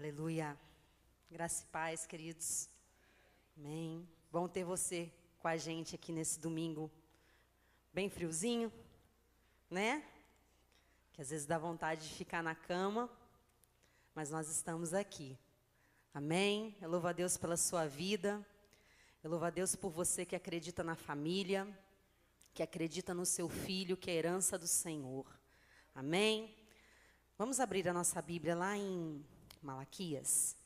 Aleluia. Graça e paz, queridos. Amém. Bom ter você com a gente aqui nesse domingo bem friozinho, né? Que às vezes dá vontade de ficar na cama, mas nós estamos aqui. Amém. Eu louvo a Deus pela sua vida. Eu louvo a Deus por você que acredita na família, que acredita no seu filho, que é a herança do Senhor. Amém. Vamos abrir a nossa Bíblia lá em Malaquias,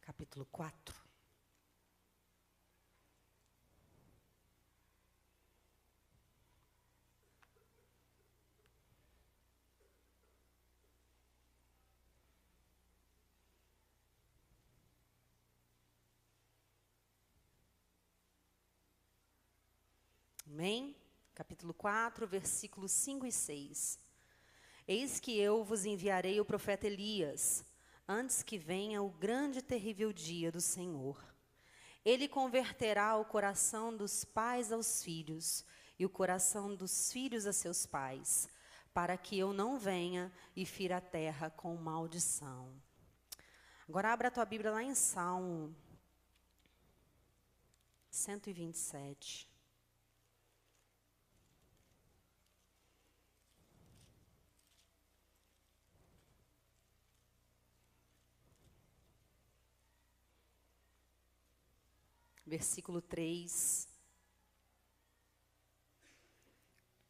capítulo 4. Amém? Capítulo 4, versículos 5 e 6. Eis que eu vos enviarei o profeta Elias, antes que venha o grande e terrível dia do Senhor. Ele converterá o coração dos pais aos filhos, e o coração dos filhos a seus pais, para que eu não venha e fira a terra com maldição. Agora abra a tua Bíblia lá em Salmo 127. Versículo 3,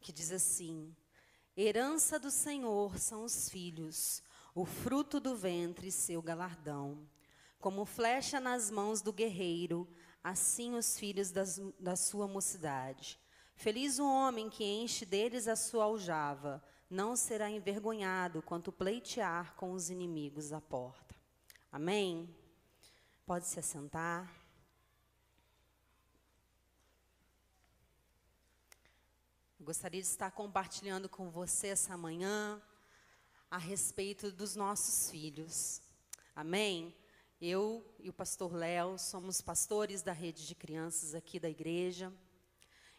que diz assim: herança do Senhor são os filhos, o fruto do ventre seu galardão. Como flecha nas mãos do guerreiro, assim os filhos da sua mocidade. Feliz o homem que enche deles a sua aljava, não será envergonhado quanto pleitear com os inimigos à porta. Amém? Pode se assentar. Eu gostaria de estar compartilhando com você essa manhã a respeito dos nossos filhos. Amém? Eu e o pastor Léo somos pastores da rede de crianças aqui da igreja.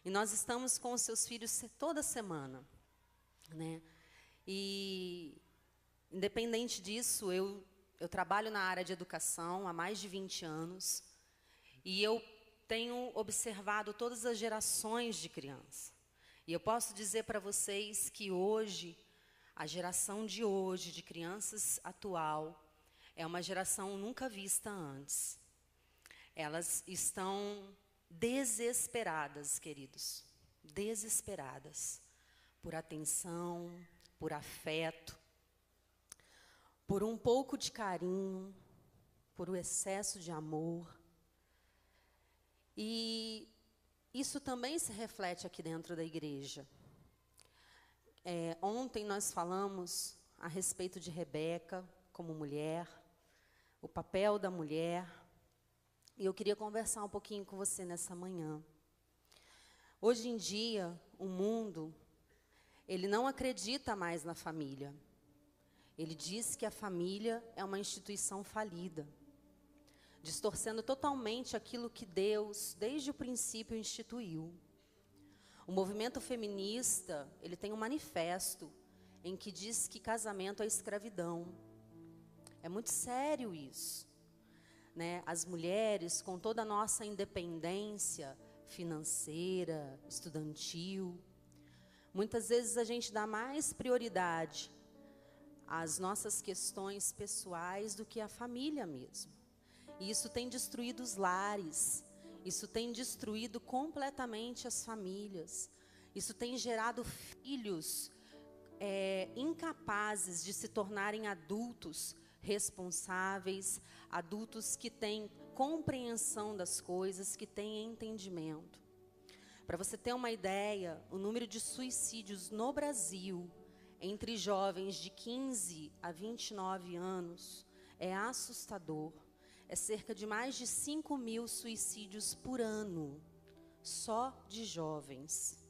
E nós estamos com os seus filhos toda semana, né? E, independente disso, eu trabalho na área de educação há mais de 20 anos. E eu tenho observado todas as gerações de crianças. E eu posso dizer para vocês que hoje, a geração de hoje, de crianças atual, é uma geração nunca vista antes. Elas estão desesperadas, queridos, desesperadas por atenção, por afeto, por um pouco de carinho, por o excesso de amor. E isso também se reflete aqui dentro da igreja. Ontem nós falamos a respeito de Rebeca como mulher, o papel da mulher, e eu queria conversar um pouquinho com você nessa manhã. Hoje em dia, o mundo, ele não acredita mais na família. Ele diz que a família é uma instituição falida, distorcendo totalmente aquilo que Deus, desde o princípio, instituiu. O movimento feminista, ele tem um manifesto em que diz que casamento é escravidão. É muito sério isso, né? As mulheres, com toda a nossa independência financeira, estudantil, muitas vezes a gente dá mais prioridade às nossas questões pessoais do que à família mesmo. E isso tem destruído os lares, isso tem destruído completamente as famílias, isso tem gerado filhos incapazes de se tornarem adultos responsáveis, adultos que têm compreensão das coisas, que têm entendimento. Para você ter uma ideia, o número de suicídios no Brasil, entre jovens de 15 a 29 anos, é assustador. É cerca de mais de 5.000 suicídios por ano, só de jovens.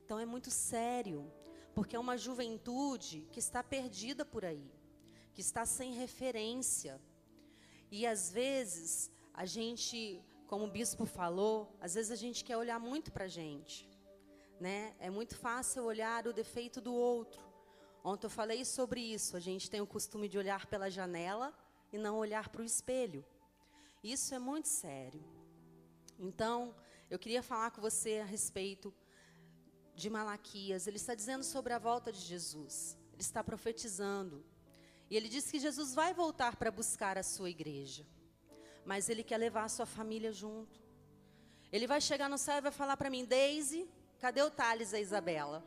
Então é muito sério, porque é uma juventude que está perdida por aí, que está sem referência. E às vezes, a gente, como o bispo falou, às vezes a gente quer olhar muito para a gente, né? É muito fácil olhar o defeito do outro, Ontem eu falei sobre isso. A gente tem o costume de olhar pela janela e não olhar para o espelho. Isso é muito sério. Então, eu queria falar com você a respeito de Malaquias. Ele está dizendo sobre a volta de Jesus. Ele está profetizando. E ele diz que Jesus vai voltar para buscar a sua igreja. Mas ele quer levar a sua família junto. Ele vai chegar no céu e vai falar para mim: Deise, cadê o Thales e a Isabela?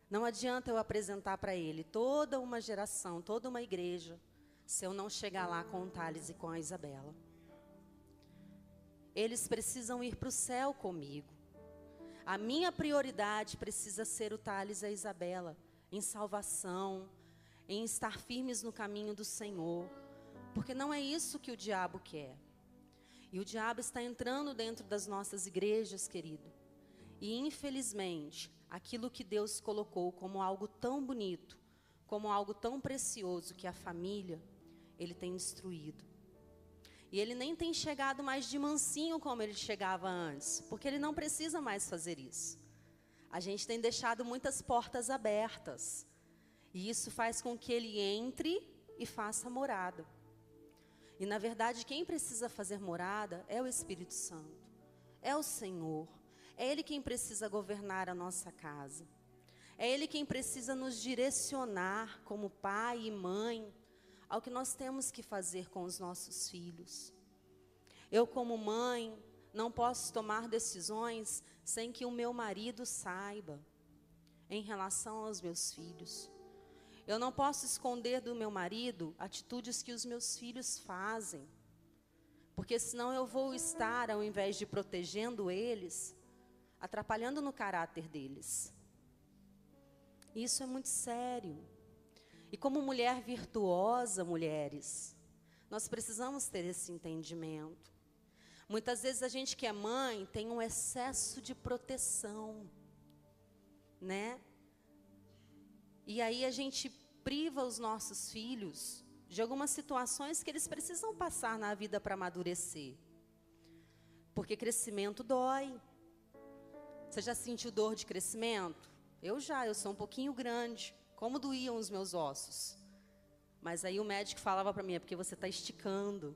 Não adianta eu apresentar para ele toda uma geração, toda uma igreja, se eu não chegar lá com o Thales e com a Isabela. Eles precisam ir para o céu comigo. A minha prioridade precisa ser o Thales e a Isabela, em salvação, em estar firmes no caminho do Senhor. Porque não é isso que o diabo quer. E o diabo está entrando dentro das nossas igrejas, querido. E infelizmente, aquilo que Deus colocou como algo tão bonito, como algo tão precioso que é a família, ele tem destruído. E ele nem tem chegado mais de mansinho como ele chegava antes, porque ele não precisa mais fazer isso. A gente tem deixado muitas portas abertas. E isso faz com que ele entre e faça morada. E na verdade, quem precisa fazer morada é o Espírito Santo, é o Senhor. É Ele quem precisa governar a nossa casa. É Ele quem precisa nos direcionar como pai e mãe ao que nós temos que fazer com os nossos filhos. Eu, como mãe, não posso tomar decisões sem que o meu marido saiba em relação aos meus filhos. Eu não posso esconder do meu marido atitudes que os meus filhos fazem, porque senão eu vou estar, ao invés de protegendo eles, atrapalhando no caráter deles. Isso é muito sério. E como mulher virtuosa, mulheres, nós precisamos ter esse entendimento. Muitas vezes a gente que é mãe tem um excesso de proteção, né? E aí a gente priva os nossos filhos de algumas situações que eles precisam passar na vida para amadurecer. Porque crescimento dói. Você já sentiu dor de crescimento? Eu sou um pouquinho grande. Como doíam os meus ossos. Mas aí o médico falava para mim: é porque você está esticando.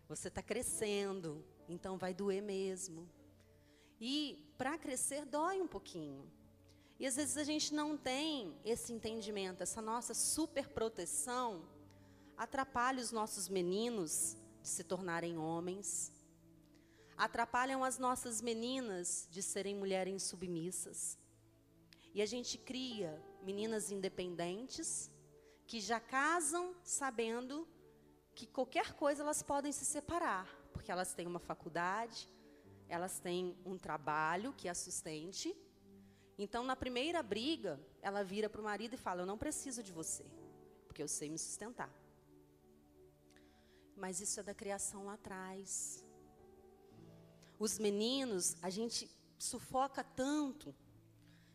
Você está crescendo. Então vai doer mesmo. E para crescer dói um pouquinho. E às vezes a gente não tem esse entendimento. Essa nossa super proteção atrapalha os nossos meninos de se tornarem homens. Atrapalham as nossas meninas de serem mulheres submissas. E a gente cria meninas independentes, que já casam sabendo que qualquer coisa elas podem se separar, porque elas têm uma faculdade, elas têm um trabalho que as sustente. Então, na primeira briga, ela vira para o marido e fala: eu não preciso de você, porque eu sei me sustentar. Mas isso é da criação lá atrás. Os meninos, a gente sufoca tanto,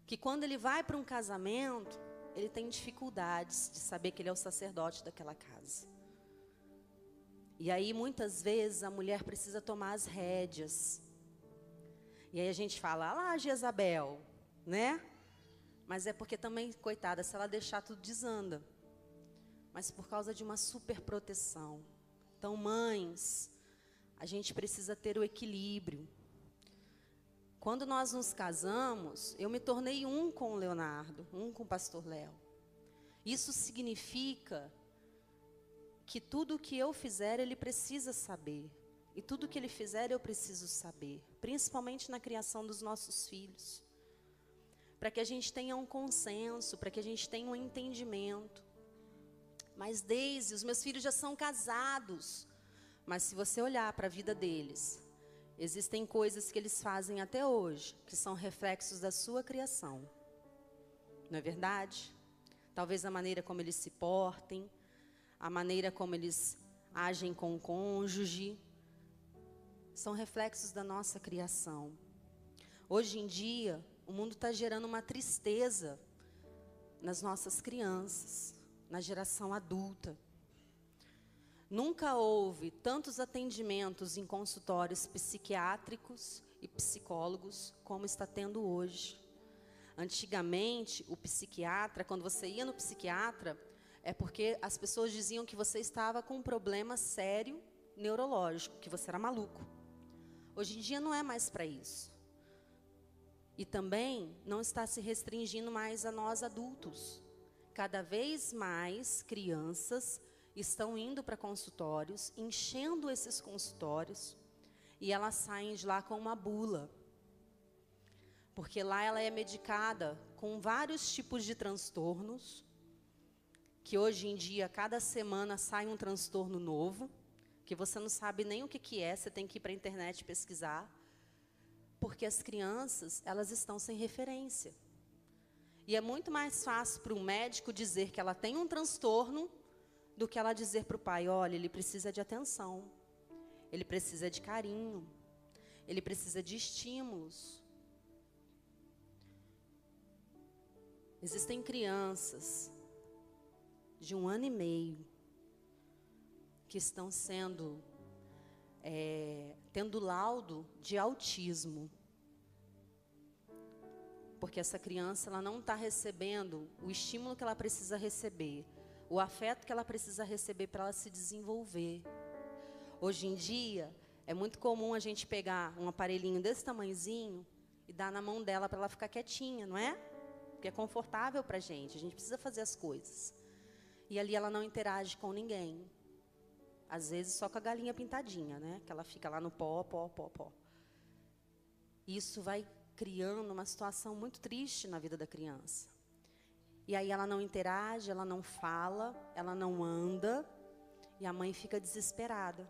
que quando ele vai para um casamento, ele tem dificuldades de saber que ele é o sacerdote daquela casa. E aí, muitas vezes, a mulher precisa tomar as rédeas. E aí a gente fala: ah lá, Jezabel, né? Mas é porque também, coitada, se ela deixar, tudo desanda. Mas por causa de uma super proteção. Então, mães, a gente precisa ter o equilíbrio. Quando nós nos casamos, eu me tornei um com o Leonardo, um com o pastor Léo. Isso significa que tudo o que eu fizer, ele precisa saber. E tudo que ele fizer, eu preciso saber. Principalmente na criação dos nossos filhos. Para que a gente tenha um consenso, para que a gente tenha um entendimento. Mas Deise, os meus filhos já são casados. Mas se você olhar para a vida deles, existem coisas que eles fazem até hoje, que são reflexos da sua criação. Não é verdade? Talvez a maneira como eles se portem, a maneira como eles agem com o cônjuge, são reflexos da nossa criação. Hoje em dia, o mundo está gerando uma tristeza nas nossas crianças, na geração adulta. Nunca houve tantos atendimentos em consultórios psiquiátricos e psicólogos como está tendo hoje. Antigamente, o psiquiatra, quando você ia no psiquiatra, é porque as pessoas diziam que você estava com um problema sério neurológico, que você era maluco. Hoje em dia não é mais para isso. E também não está se restringindo mais a nós adultos. Cada vez mais crianças estão indo para consultórios, enchendo esses consultórios, e elas saem de lá com uma bula. Porque lá ela é medicada com vários tipos de transtornos, que hoje em dia, cada semana, sai um transtorno novo, que você não sabe nem o que é, você tem que ir para a internet pesquisar, porque as crianças, elas estão sem referência. E é muito mais fácil para um médico dizer que ela tem um transtorno, do que ela dizer para o pai, olha, ele precisa de atenção, ele precisa de carinho, ele precisa de estímulos. Existem crianças de 1 ano e meio que estão tendo laudo de autismo. Porque essa criança ela não está recebendo o estímulo que ela precisa receber, o afeto que ela precisa receber para ela se desenvolver. Hoje em dia, é muito comum a gente pegar um aparelhinho desse tamanhozinho e dar na mão dela para ela ficar quietinha, não é? Porque é confortável para a gente precisa fazer as coisas. E ali ela não interage com ninguém. Às vezes só com a galinha pintadinha, né? Que ela fica lá no pó. Isso vai criando uma situação muito triste na vida da criança. E aí ela não interage, ela não fala, ela não anda, e a mãe fica desesperada.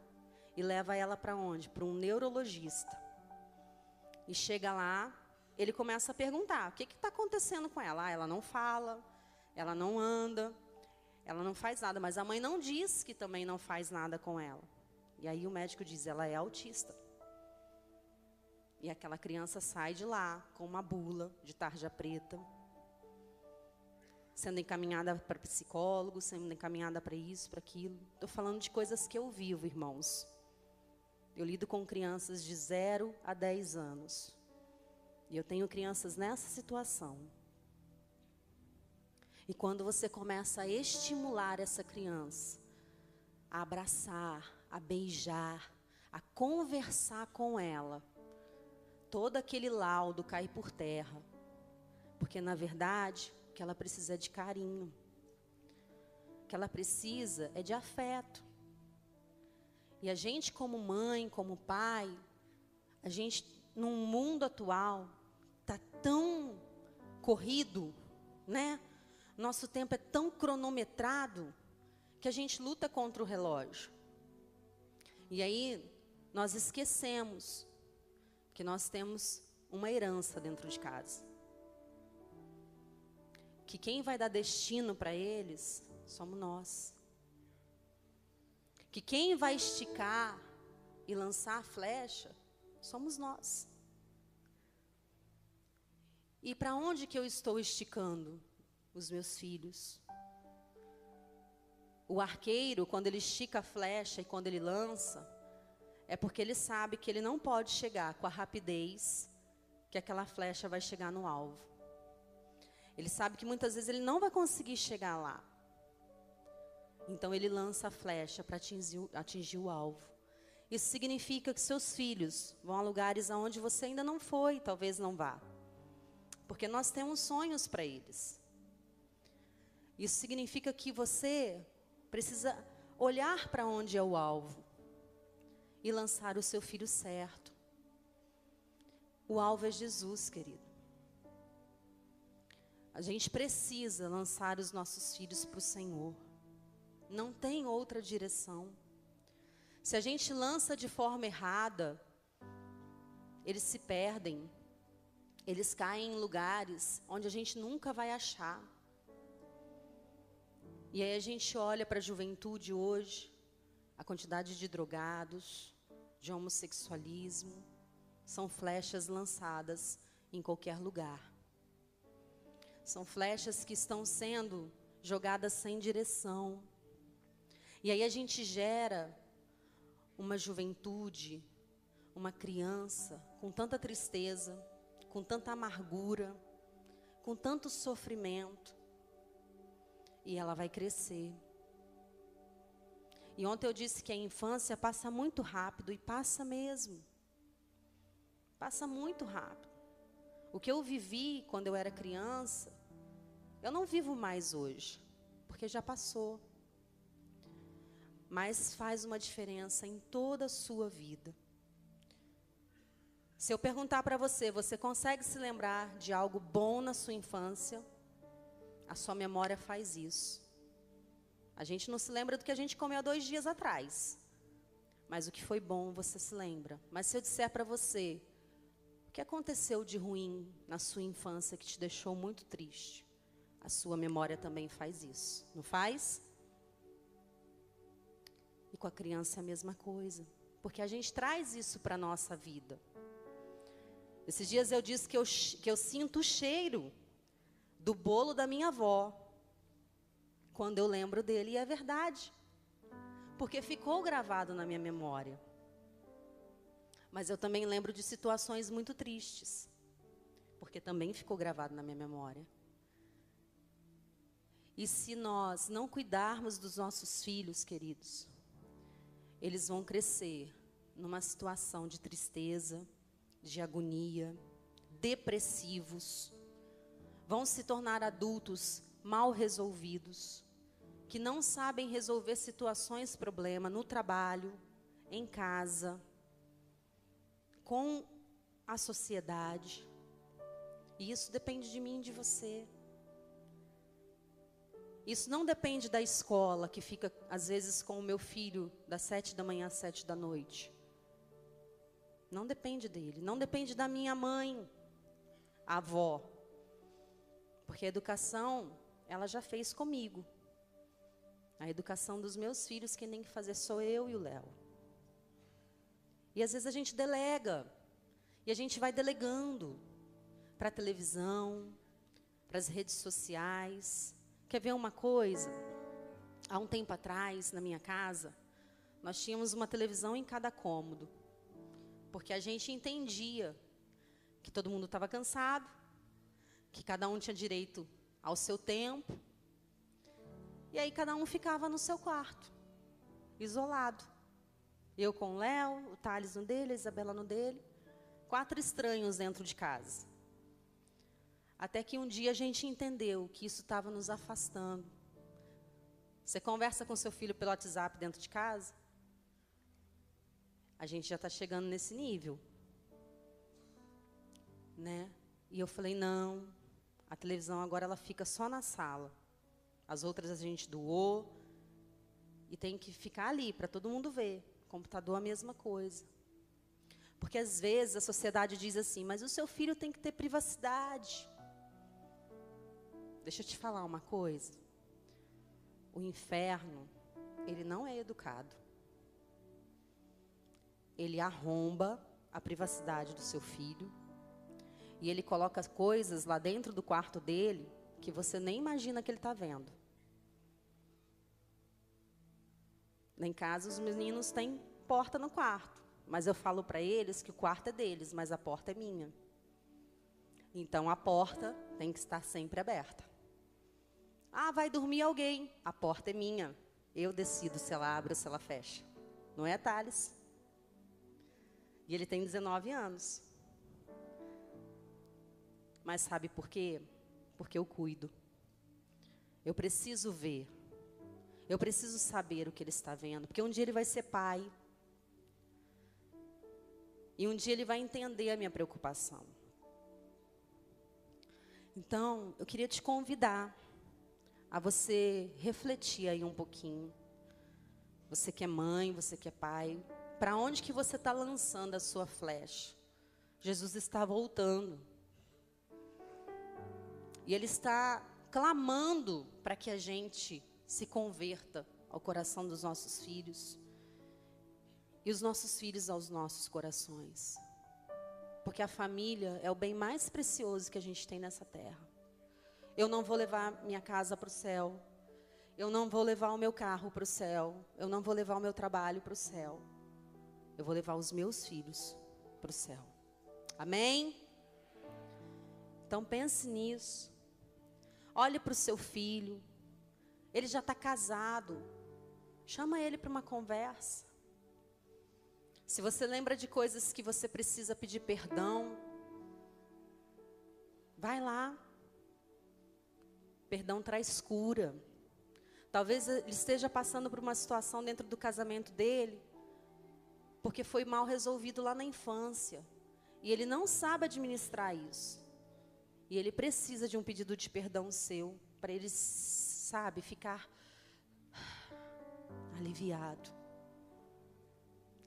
E leva ela para onde? Para um neurologista. E chega lá, ele começa a perguntar, o que está acontecendo com ela? Ela não fala, ela não anda, ela não faz nada, mas a mãe não diz que também não faz nada com ela. E aí o médico diz, ela é autista. E aquela criança sai de lá com uma bula de tarja preta, sendo encaminhada para psicólogo, sendo encaminhada para isso, para aquilo. Estou falando de coisas que eu vivo, irmãos. Eu lido com crianças de 0 a 10 anos. E eu tenho crianças nessa situação. E quando você começa a estimular essa criança, a abraçar, a beijar, a conversar com ela, todo aquele laudo cai por terra. Porque, na verdade, o que ela precisa é de carinho. O que ela precisa é de afeto. E a gente, como mãe, como pai, a gente, num mundo atual, está tão corrido, né? Nosso tempo é tão cronometrado que a gente luta contra o relógio. E aí, nós esquecemos que nós temos uma herança dentro de casa. Que quem vai dar destino para eles somos nós. Que quem vai esticar e lançar a flecha somos nós. E para onde que eu estou esticando os meus filhos? O arqueiro, quando ele estica a flecha e quando ele lança, é porque ele sabe que ele não pode chegar com a rapidez que aquela flecha vai chegar no alvo. Ele sabe que muitas vezes ele não vai conseguir chegar lá. Então ele lança a flecha para atingir o alvo. Isso significa que seus filhos vão a lugares aonde você ainda não foi, talvez não vá. Porque nós temos sonhos para eles. Isso significa que você precisa olhar para onde é o alvo e lançar o seu filho certo. O alvo é Jesus, querido. A gente precisa lançar os nossos filhos para o Senhor. Não tem outra direção. Se a gente lança de forma errada, eles se perdem. Eles caem em lugares onde a gente nunca vai achar. E aí a gente olha para a juventude hoje, a quantidade de drogados, de homossexualismo, são flechas lançadas em qualquer lugar. São flechas que estão sendo jogadas sem direção. E aí a gente gera uma juventude, uma criança com tanta tristeza, com tanta amargura, com tanto sofrimento. E ela vai crescer. E ontem eu disse que a infância passa muito rápido, e passa mesmo. Passa muito rápido. O que eu vivi quando eu era criança, eu não vivo mais hoje, porque já passou. Mas faz uma diferença em toda a sua vida. Se eu perguntar para você, você consegue se lembrar de algo bom na sua infância? A sua memória faz isso. A gente não se lembra do que a gente comeu há 2 dias atrás. Mas o que foi bom, você se lembra. Mas se eu disser para você, o que aconteceu de ruim na sua infância que te deixou muito triste? A sua memória também faz isso, não faz? E com a criança é a mesma coisa. Porque a gente traz isso para a nossa vida. Esses dias eu disse que eu sinto o cheiro do bolo da minha avó quando eu lembro dele, e é verdade, porque ficou gravado na minha memória. Mas eu também lembro de situações muito tristes, porque também ficou gravado na minha memória. E se nós não cuidarmos dos nossos filhos, queridos, eles vão crescer numa situação de tristeza, de agonia, depressivos, vão se tornar adultos mal resolvidos, que não sabem resolver situações, problema no trabalho, em casa, com a sociedade. E isso depende de mim e de você. Isso não depende da escola, que fica, às vezes, com o meu filho, das 7 da manhã às 7 da noite. Não depende dele. Não depende da minha mãe, a avó. Porque a educação, ela já fez comigo. A educação dos meus filhos, quem tem que fazer sou eu e o Léo. E às vezes a gente delega. E a gente vai delegando para a televisão, para as redes sociais. Quer ver uma coisa? Há um tempo atrás, na minha casa, nós tínhamos uma televisão em cada cômodo. Porque a gente entendia que todo mundo estava cansado, que cada um tinha direito ao seu tempo. E aí cada um ficava no seu quarto, isolado. Eu com o Léo, o Thales no dele, a Isabela no dele. 4 estranhos dentro de casa. Até que um dia a gente entendeu que isso estava nos afastando. Você conversa com seu filho pelo WhatsApp dentro de casa? A gente já está chegando nesse nível. Né? E eu falei, não, a televisão agora ela fica só na sala. As outras a gente doou. E tem que ficar ali para todo mundo ver. Computador a mesma coisa. Porque às vezes a sociedade diz assim, mas o seu filho tem que ter privacidade. Deixa eu te falar uma coisa. O inferno, ele não é educado. Ele arromba a privacidade do seu filho. E ele coloca coisas lá dentro do quarto dele que você nem imagina que ele está vendo. Lá em casa, os meninos têm porta no quarto. Mas eu falo para eles que o quarto é deles, mas a porta é minha. Então, a porta tem que estar sempre aberta. Ah, vai dormir alguém. A porta é minha. Eu decido se ela abre ou se ela fecha. Não é, Thales? E ele tem 19 anos. Mas sabe por quê? Porque eu cuido. Eu preciso ver. Eu preciso saber o que ele está vendo. Porque um dia ele vai ser pai. E um dia ele vai entender a minha preocupação. Então, eu queria te convidar a você refletir aí um pouquinho. Você que é mãe, você que é pai. Para onde que você está lançando a sua flecha? Jesus está voltando. E Ele está clamando para que a gente se converta ao coração dos nossos filhos. E os nossos filhos aos nossos corações. Porque a família é o bem mais precioso que a gente tem nessa terra. Eu não vou levar minha casa para o céu. Eu não vou levar o meu carro para o céu. Eu não vou levar o meu trabalho para o céu. Eu vou levar os meus filhos para o céu. Amém? Então pense nisso. Olhe para o seu filho. Ele já está casado. Chama ele para uma conversa. Se você lembra de coisas que você precisa pedir perdão, vai lá. Perdão traz cura. Talvez ele esteja passando por uma situação dentro do casamento dele, porque foi mal resolvido lá na infância. E ele não sabe administrar isso. E ele precisa de um pedido de perdão seu, para ele, sabe, ficar aliviado.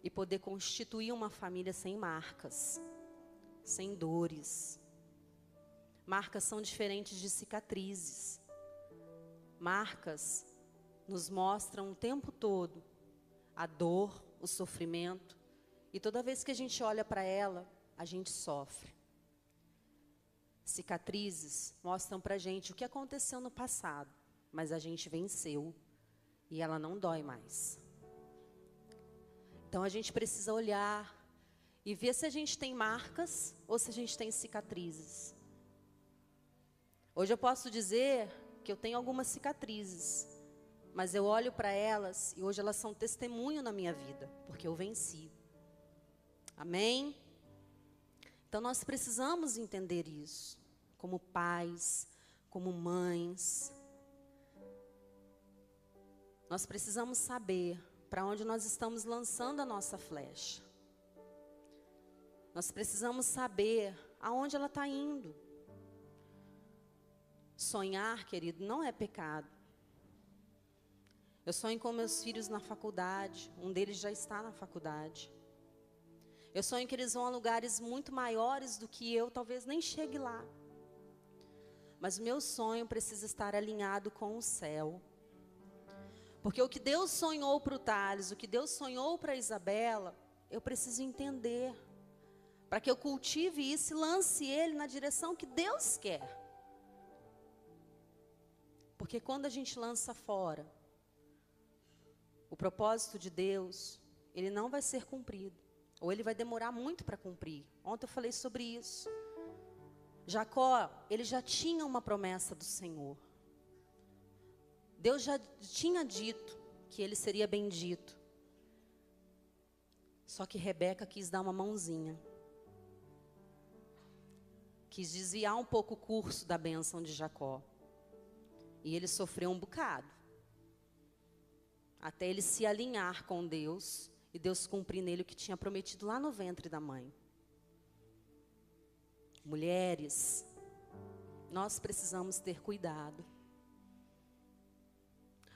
E poder constituir uma família sem marcas, sem dores. Marcas são diferentes de cicatrizes. Marcas nos mostram o tempo todo a dor, o sofrimento. E toda vez que a gente olha para ela, a gente sofre. Cicatrizes mostram para a gente o que aconteceu no passado, mas a gente venceu e ela não dói mais. Então a gente precisa olhar e ver se a gente tem marcas ou se a gente tem cicatrizes. Hoje eu posso dizer que eu tenho algumas cicatrizes, mas eu olho para elas e hoje elas são testemunho na minha vida, porque eu venci. Amém? Então nós precisamos entender isso, como pais, como mães. Nós precisamos saber para onde nós estamos lançando a nossa flecha. Nós precisamos saber aonde ela está indo. Sonhar, querido, não é pecado. Eu sonho com meus filhos na faculdade, um deles já está na faculdade. Eu sonho que eles vão a lugares muito maiores do que eu, talvez nem chegue lá. Mas o meu sonho precisa estar alinhado com o céu. Porque o que Deus sonhou para o Thales, o que Deus sonhou para a Isabela, eu preciso entender. Para que eu cultive isso e lance ele na direção que Deus quer. Porque quando a gente lança fora, o propósito de Deus, ele não vai ser cumprido. Ou ele vai demorar muito para cumprir. Ontem eu falei sobre isso. Jacó, ele já tinha uma promessa do Senhor. Deus já tinha dito que ele seria bendito. Só que Rebeca quis dar uma mãozinha. Quis desviar um pouco o curso da bênção de Jacó. E ele sofreu um bocado. Até ele se alinhar com Deus e Deus cumprir nele o que tinha prometido lá no ventre da mãe. Mulheres, nós precisamos ter cuidado.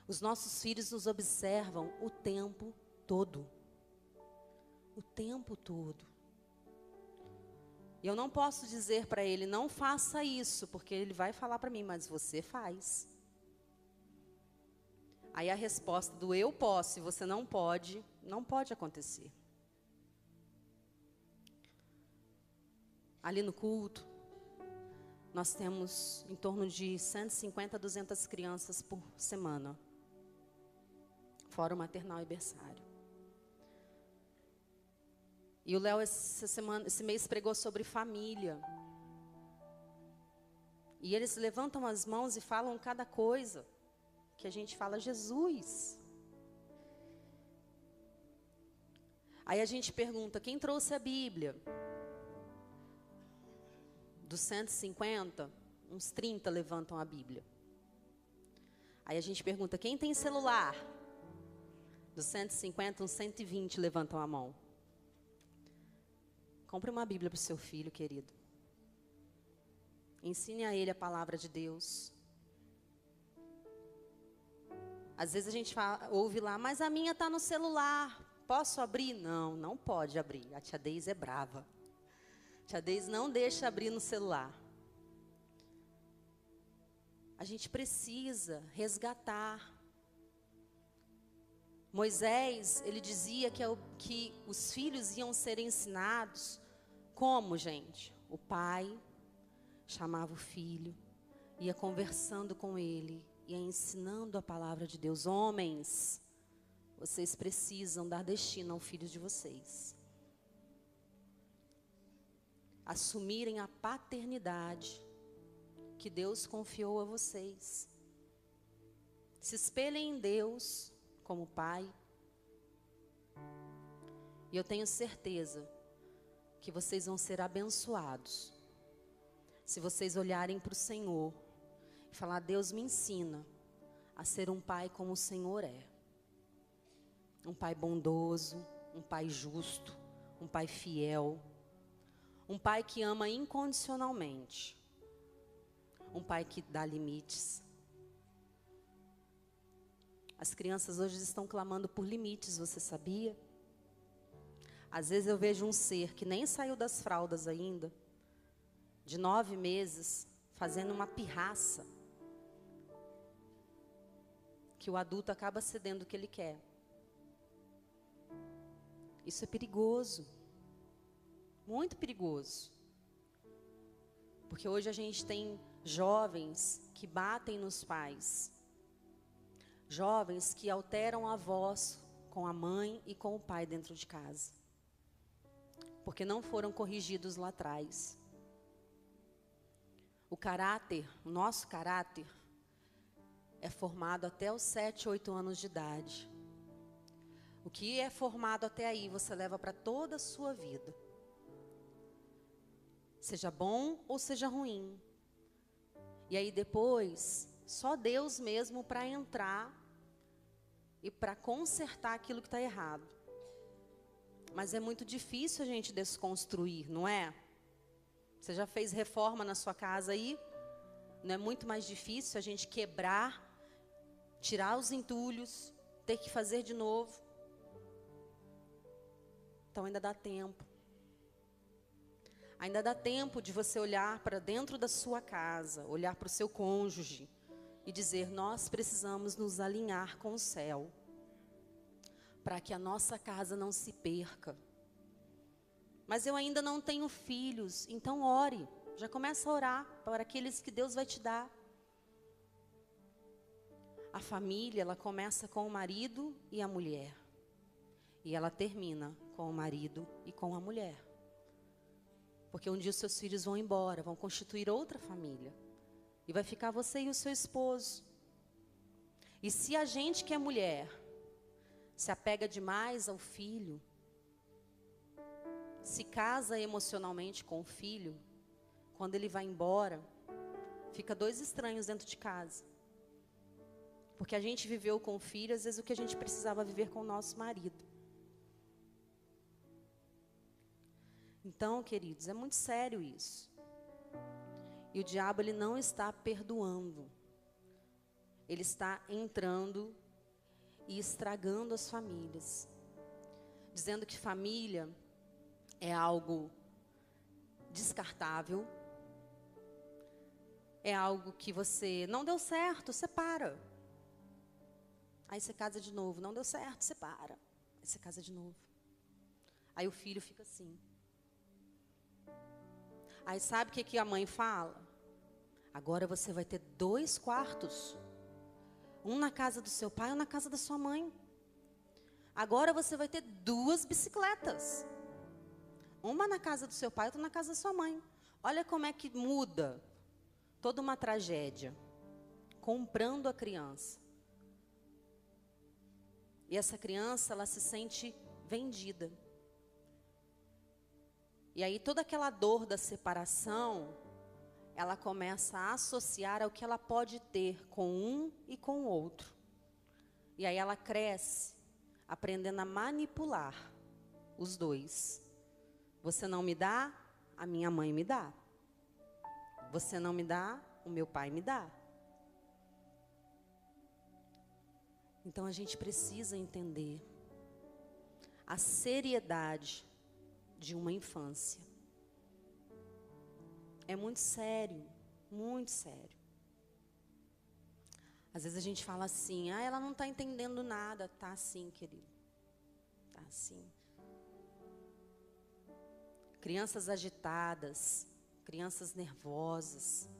Os nossos filhos nos observam o tempo todo. O tempo todo. E eu não posso dizer para ele, não faça isso, porque ele vai falar para mim, mas você faz. Aí a resposta do eu posso e você não pode acontecer. Ali no culto, nós temos em torno de 150 a 200 crianças por semana. Fora o maternal e berçário. E o Léo esse mês pregou sobre família. E eles levantam as mãos e falam cada coisa. Que a gente fala, Jesus. Aí a gente pergunta, quem trouxe a Bíblia? Dos 150, uns 30 levantam a Bíblia. Aí a gente pergunta, quem tem celular? Dos 150, uns 120 levantam a mão. Compre uma Bíblia para o seu filho, querido. Ensine a ele a palavra de Deus. Às vezes a gente ouve lá, mas a minha está no celular. Posso abrir? Não, não pode abrir. A tia Deise é brava. A tia Deise não deixa abrir no celular. A gente precisa resgatar. Moisés, ele dizia que os filhos iam ser ensinados. Como, gente? O pai chamava o filho, ia conversando com ele, ia ensinando a palavra de Deus. Homens, vocês precisam dar destino ao filho de vocês. Assumirem a paternidade. que Deus confiou a vocês. Se espelhem em Deus como Pai. E eu tenho certeza que vocês vão ser abençoados se vocês olharem para o Senhor e falar: Deus, me ensina a ser um pai como o Senhor é. Um pai bondoso, um pai justo, um pai fiel, um pai que ama incondicionalmente, um pai que dá limites. As crianças hoje estão clamando por limites, você sabia? Às vezes eu vejo um ser que nem saiu das fraldas ainda, de 9 meses, fazendo uma pirraça, que o adulto acaba cedendo o que ele quer. Isso é perigoso, muito perigoso. Porque hoje a gente tem jovens que batem nos pais, jovens que alteram a voz com a mãe e com o pai dentro de casa, porque não foram corrigidos lá atrás. O caráter, o nosso caráter, é formado até os 7, 8 anos de idade. O que é formado até aí, você leva para toda a sua vida. Seja bom ou seja ruim. E aí depois, só Deus mesmo para entrar e para consertar aquilo que está errado. Mas é muito difícil a gente desconstruir, não é? Você já fez reforma na sua casa aí? Não é muito mais difícil a gente quebrar, tirar os entulhos, ter que fazer de novo? Então ainda dá tempo. Ainda dá tempo de você olhar para dentro da sua casa, olhar para o seu cônjuge e dizer: nós precisamos nos alinhar com o céu, para que a nossa casa não se perca. Mas eu ainda não tenho filhos, então ore. Já começa a orar para aqueles que Deus vai te dar. A família, ela começa com o marido e a mulher. E ela termina com o marido e com a mulher. Porque um dia os seus filhos vão embora, vão constituir outra família. E vai ficar você e o seu esposo. E se a gente que é mulher se apega demais ao filho, se casa emocionalmente com o filho, quando ele vai embora, fica 2 estranhos dentro de casa. Porque a gente viveu com o filho, às vezes, o que a gente precisava viver com o nosso marido. Então, queridos, é muito sério isso. E o diabo, ele não está perdoando. Ele está entrando e estragando as famílias. Dizendo que família é algo descartável. É algo que você não deu certo, separa. Aí você casa de novo, não deu certo, separa. Aí você casa de novo. Aí o filho fica assim. Aí sabe o que a mãe fala? Agora você vai ter 2 quartos. Um na casa do seu pai, um na casa da sua mãe. Agora você vai ter 2 bicicletas. Uma na casa do seu pai, outra na casa da sua mãe. Olha como é que muda toda uma tragédia. Comprando a criança. E essa criança, ela se sente vendida. E aí toda aquela dor da separação, ela começa a associar ao que ela pode ter com um e com o outro. E aí ela cresce, aprendendo a manipular os 2. Você não me dá, a minha mãe me dá. Você não me dá, o meu pai me dá. Então a gente precisa entender a seriedade de uma infância. É muito sério, muito sério. Às vezes a gente fala assim: ela não está entendendo nada. Tá sim, querido. Tá sim. Crianças agitadas, crianças nervosas,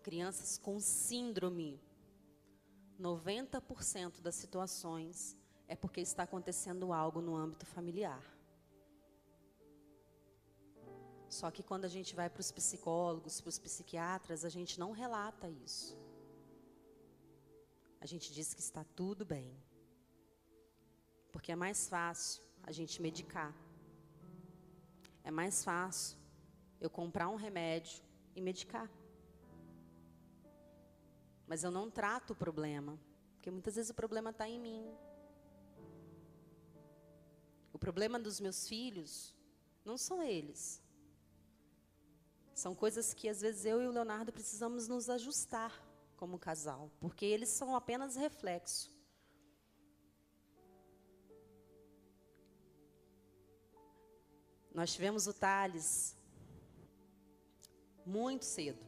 crianças com síndrome. 90% das situações é porque está acontecendo algo no âmbito familiar. Só que quando a gente vai para os psicólogos, para os psiquiatras, a gente não relata isso. A gente diz que está tudo bem. Porque é mais fácil a gente medicar. É mais fácil eu comprar um remédio e medicar. Mas eu não trato o problema, porque muitas vezes o problema está em mim. O problema dos meus filhos não são eles. São coisas que às vezes eu e o Leonardo precisamos nos ajustar como casal, porque eles são apenas reflexo. Nós tivemos o Thales muito cedo.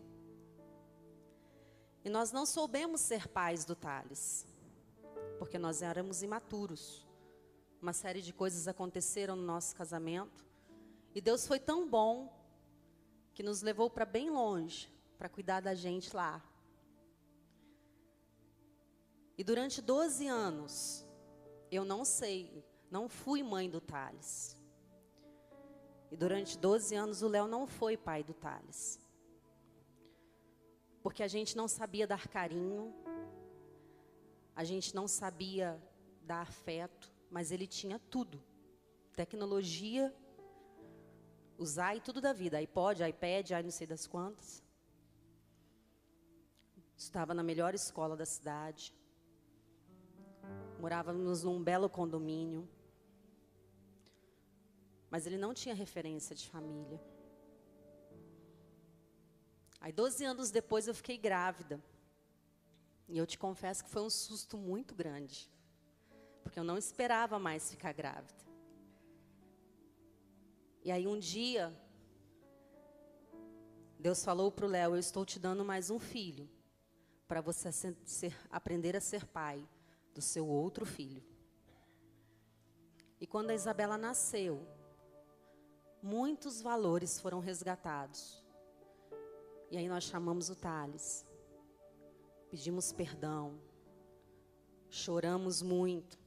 E nós não soubemos ser pais do Thales, porque nós éramos imaturos. Uma série de coisas aconteceram no nosso casamento. E Deus foi tão bom que nos levou para bem longe, para cuidar da gente lá. E durante 12 anos, eu não fui mãe do Thales. E durante 12 anos o Léo não foi pai do Thales. Porque a gente não sabia dar carinho, a gente não sabia dar afeto, mas ele tinha tudo. Tecnologia, usar e tudo da vida. iPod, iPad, não sei das quantas. Estava na melhor escola da cidade. Morávamos num belo condomínio. Mas ele não tinha referência de família. Aí 12 anos depois eu fiquei grávida. E eu te confesso que foi um susto muito grande. Porque eu não esperava mais ficar grávida. E aí um dia, Deus falou para o Léo, eu estou te dando mais um filho. Para você aprender a ser pai do seu outro filho. E quando a Isabela nasceu, muitos valores foram resgatados. E aí nós chamamos o Thales. Pedimos perdão. Choramos muito.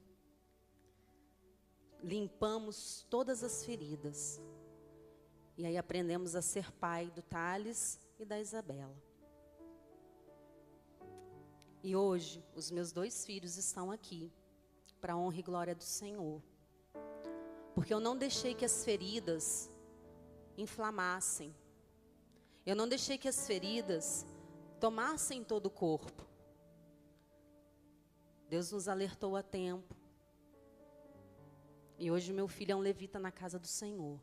Limpamos todas as feridas. E aí aprendemos a ser pai do Thales e da Isabela. E hoje, os meus 2 filhos estão aqui, para a honra e glória do Senhor. Porque eu não deixei que as feridas inflamassem. Eu não deixei que as feridas tomassem todo o corpo. Deus nos alertou a tempo. E hoje meu filho é um levita na casa do Senhor.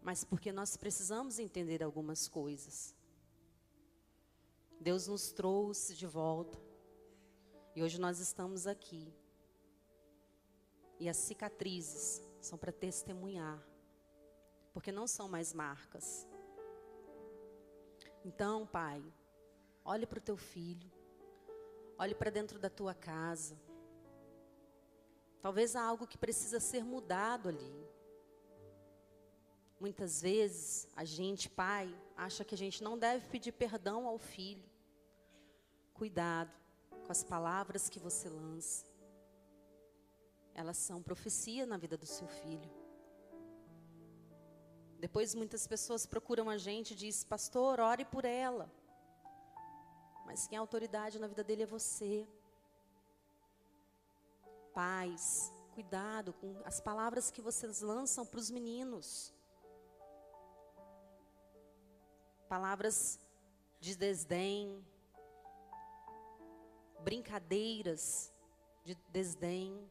Mas porque nós precisamos entender algumas coisas. Deus nos trouxe de volta. E hoje nós estamos aqui. E as cicatrizes são para testemunhar. Porque não são mais marcas. Então, Pai, olhe para o teu filho. Olhe para dentro da tua casa. Talvez há algo que precisa ser mudado ali. Muitas vezes, a gente, pai, acha que a gente não deve pedir perdão ao filho. Cuidado com as palavras que você lança. Elas são profecia na vida do seu filho. Depois muitas pessoas procuram a gente e dizem, pastor, ore por ela. Mas quem é autoridade na vida dele é você. Pais, cuidado com as palavras que vocês lançam para os meninos. Palavras de desdém, brincadeiras de desdém.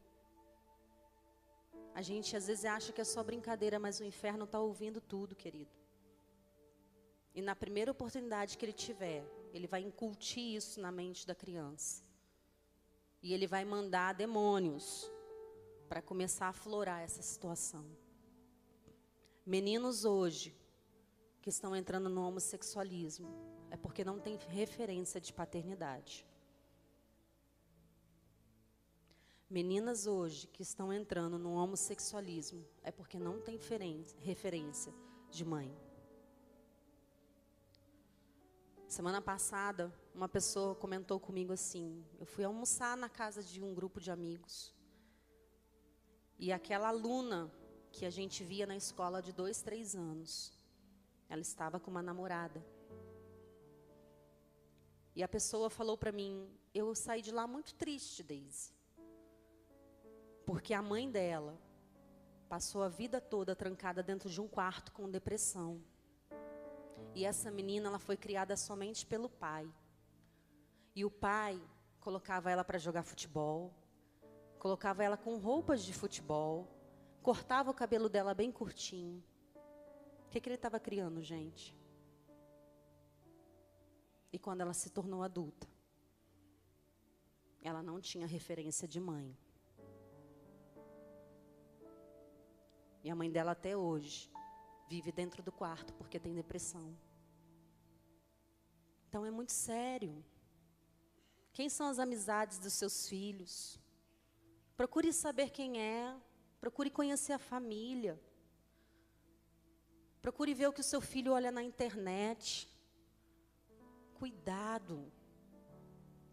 A gente às vezes acha que é só brincadeira, mas o inferno está ouvindo tudo, querido. E na primeira oportunidade que ele tiver, ele vai incutir isso na mente da criança. E ele vai mandar demônios para começar a aflorar essa situação. Meninos hoje que estão entrando no homossexualismo é porque não tem referência de paternidade. Meninas hoje que estão entrando no homossexualismo é porque não tem referência de mãe. Semana passada, uma pessoa comentou comigo assim, eu fui almoçar na casa de um grupo de amigos. E aquela aluna que a gente via na escola de 2, 3 anos. Ela estava com uma namorada. E a pessoa falou para mim, eu saí de lá muito triste, Deise. Porque a mãe dela passou a vida toda trancada dentro de um quarto com depressão. E essa menina, ela foi criada somente pelo pai. E o pai colocava ela para jogar futebol, colocava ela com roupas de futebol, cortava o cabelo dela bem curtinho. O que ele estava criando, gente? E quando ela se tornou adulta, ela não tinha referência de mãe. E a mãe dela até hoje vive dentro do quarto porque tem depressão. Então é muito sério. Quem são as amizades dos seus filhos? Procure saber quem é. Procure conhecer a família. Procure ver o que o seu filho olha na internet. Cuidado.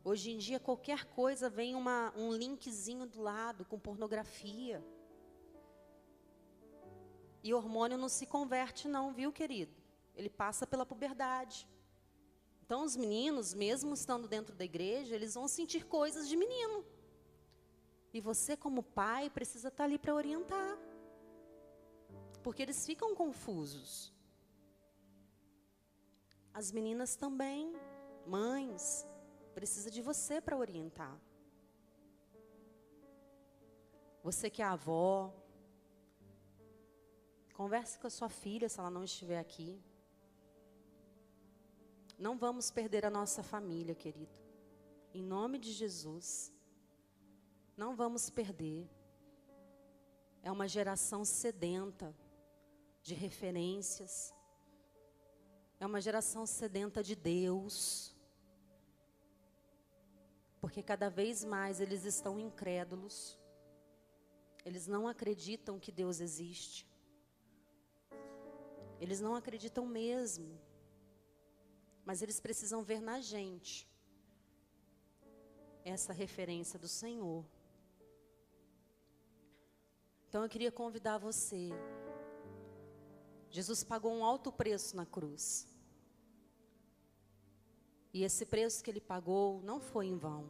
Hoje em dia, qualquer coisa vem um linkzinho do lado com pornografia. E hormônio não se converte não, viu, querido? Ele passa pela puberdade. Então, os meninos, mesmo estando dentro da igreja, eles vão sentir coisas de menino. E você, como pai, precisa estar ali para orientar. Porque eles ficam confusos. As meninas também, mães, precisa de você para orientar. Você que é avó, converse com a sua filha se ela não estiver aqui. Não vamos perder a nossa família, querido. Em nome de Jesus. Não vamos perder. É uma geração sedenta de referências. É uma geração sedenta de Deus. Porque cada vez mais eles estão incrédulos. Eles não acreditam que Deus existe. Eles não acreditam mesmo. Mas eles precisam ver na gente essa referência do Senhor. Então eu queria convidar você. Jesus pagou um alto preço na cruz. E esse preço que ele pagou não foi em vão.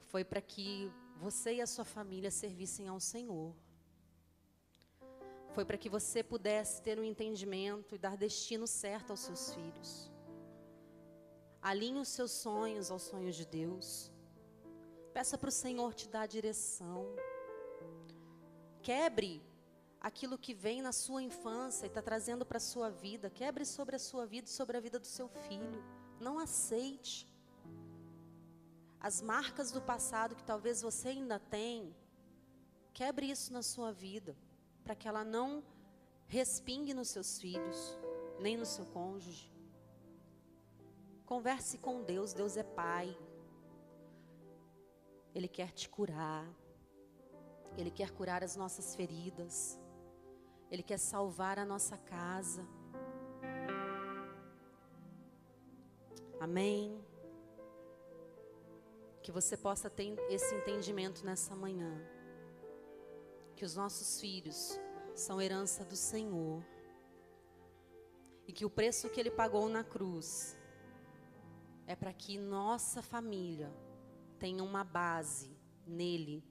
Foi para que você e a sua família servissem ao Senhor. Foi para que você pudesse ter um entendimento e dar destino certo aos seus filhos. Alinhe os seus sonhos aos sonhos de Deus. Peça para o Senhor te dar direção. Quebre aquilo que vem na sua infância e está trazendo para a sua vida. Quebre sobre a sua vida e sobre a vida do seu filho. Não aceite. As marcas do passado que talvez você ainda tem, quebre isso na sua vida. Para que ela não respingue nos seus filhos, nem no seu cônjuge. Converse com Deus, Deus é Pai. Ele quer te curar. Ele quer curar as nossas feridas. Ele quer salvar a nossa casa. Amém? Que você possa ter esse entendimento nessa manhã. Que os nossos filhos são herança do Senhor. E que o preço que Ele pagou na cruz é para que nossa família tenha uma base nele.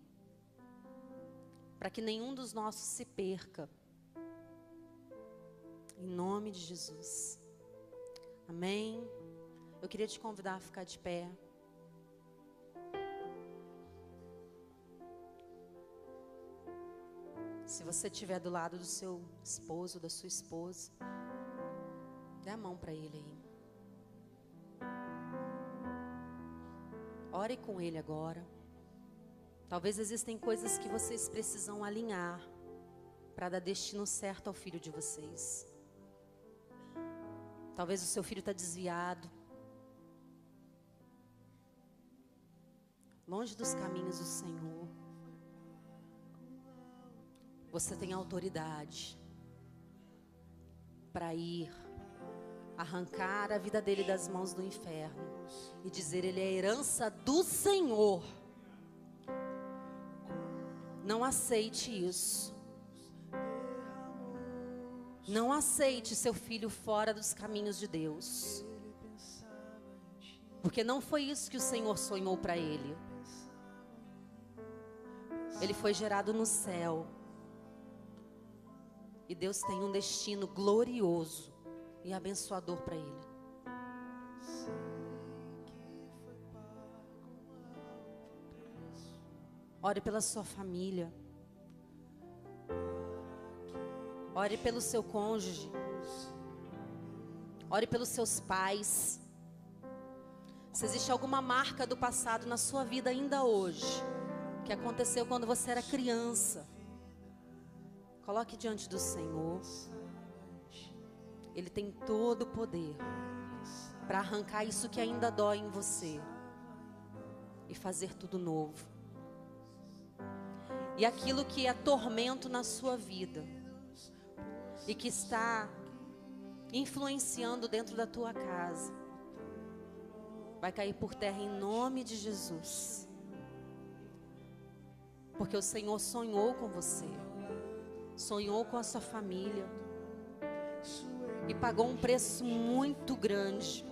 Para que nenhum dos nossos se perca. Em nome de Jesus. Amém? Eu queria te convidar a ficar de pé. Se você estiver do lado do seu esposo, da sua esposa, dê a mão para ele aí. Ore com ele agora. Talvez existem coisas que vocês precisam alinhar para dar destino certo ao filho de vocês. Talvez o seu filho está desviado, longe dos caminhos do Senhor. Você tem autoridade para ir arrancar a vida dele das mãos do inferno e dizer: ele é a herança do Senhor. Não aceite isso. Não aceite seu filho fora dos caminhos de Deus. Porque não foi isso que o Senhor sonhou para ele. Ele foi gerado no céu. E Deus tem um destino glorioso e abençoador para ele. Ore pela sua família. Ore pelo seu cônjuge. Ore pelos seus pais. Se existe alguma marca do passado na sua vida ainda hoje, que aconteceu quando você era criança, coloque diante do Senhor. Ele tem todo o poder para arrancar isso que ainda dói em você e fazer tudo novo. E aquilo que é tormento na sua vida e que está influenciando dentro da tua casa, vai cair por terra em nome de Jesus. Porque o Senhor sonhou com você, sonhou com a sua família e pagou um preço muito grande.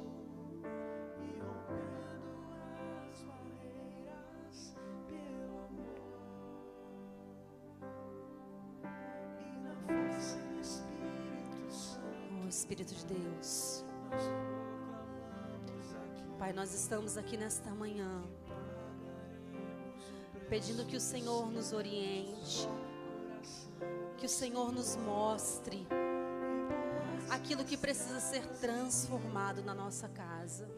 Oh, Espírito de Deus. Pai, nós estamos aqui nesta manhã pedindo que o Senhor nos oriente, que o Senhor nos mostre aquilo que precisa ser transformado na nossa casa.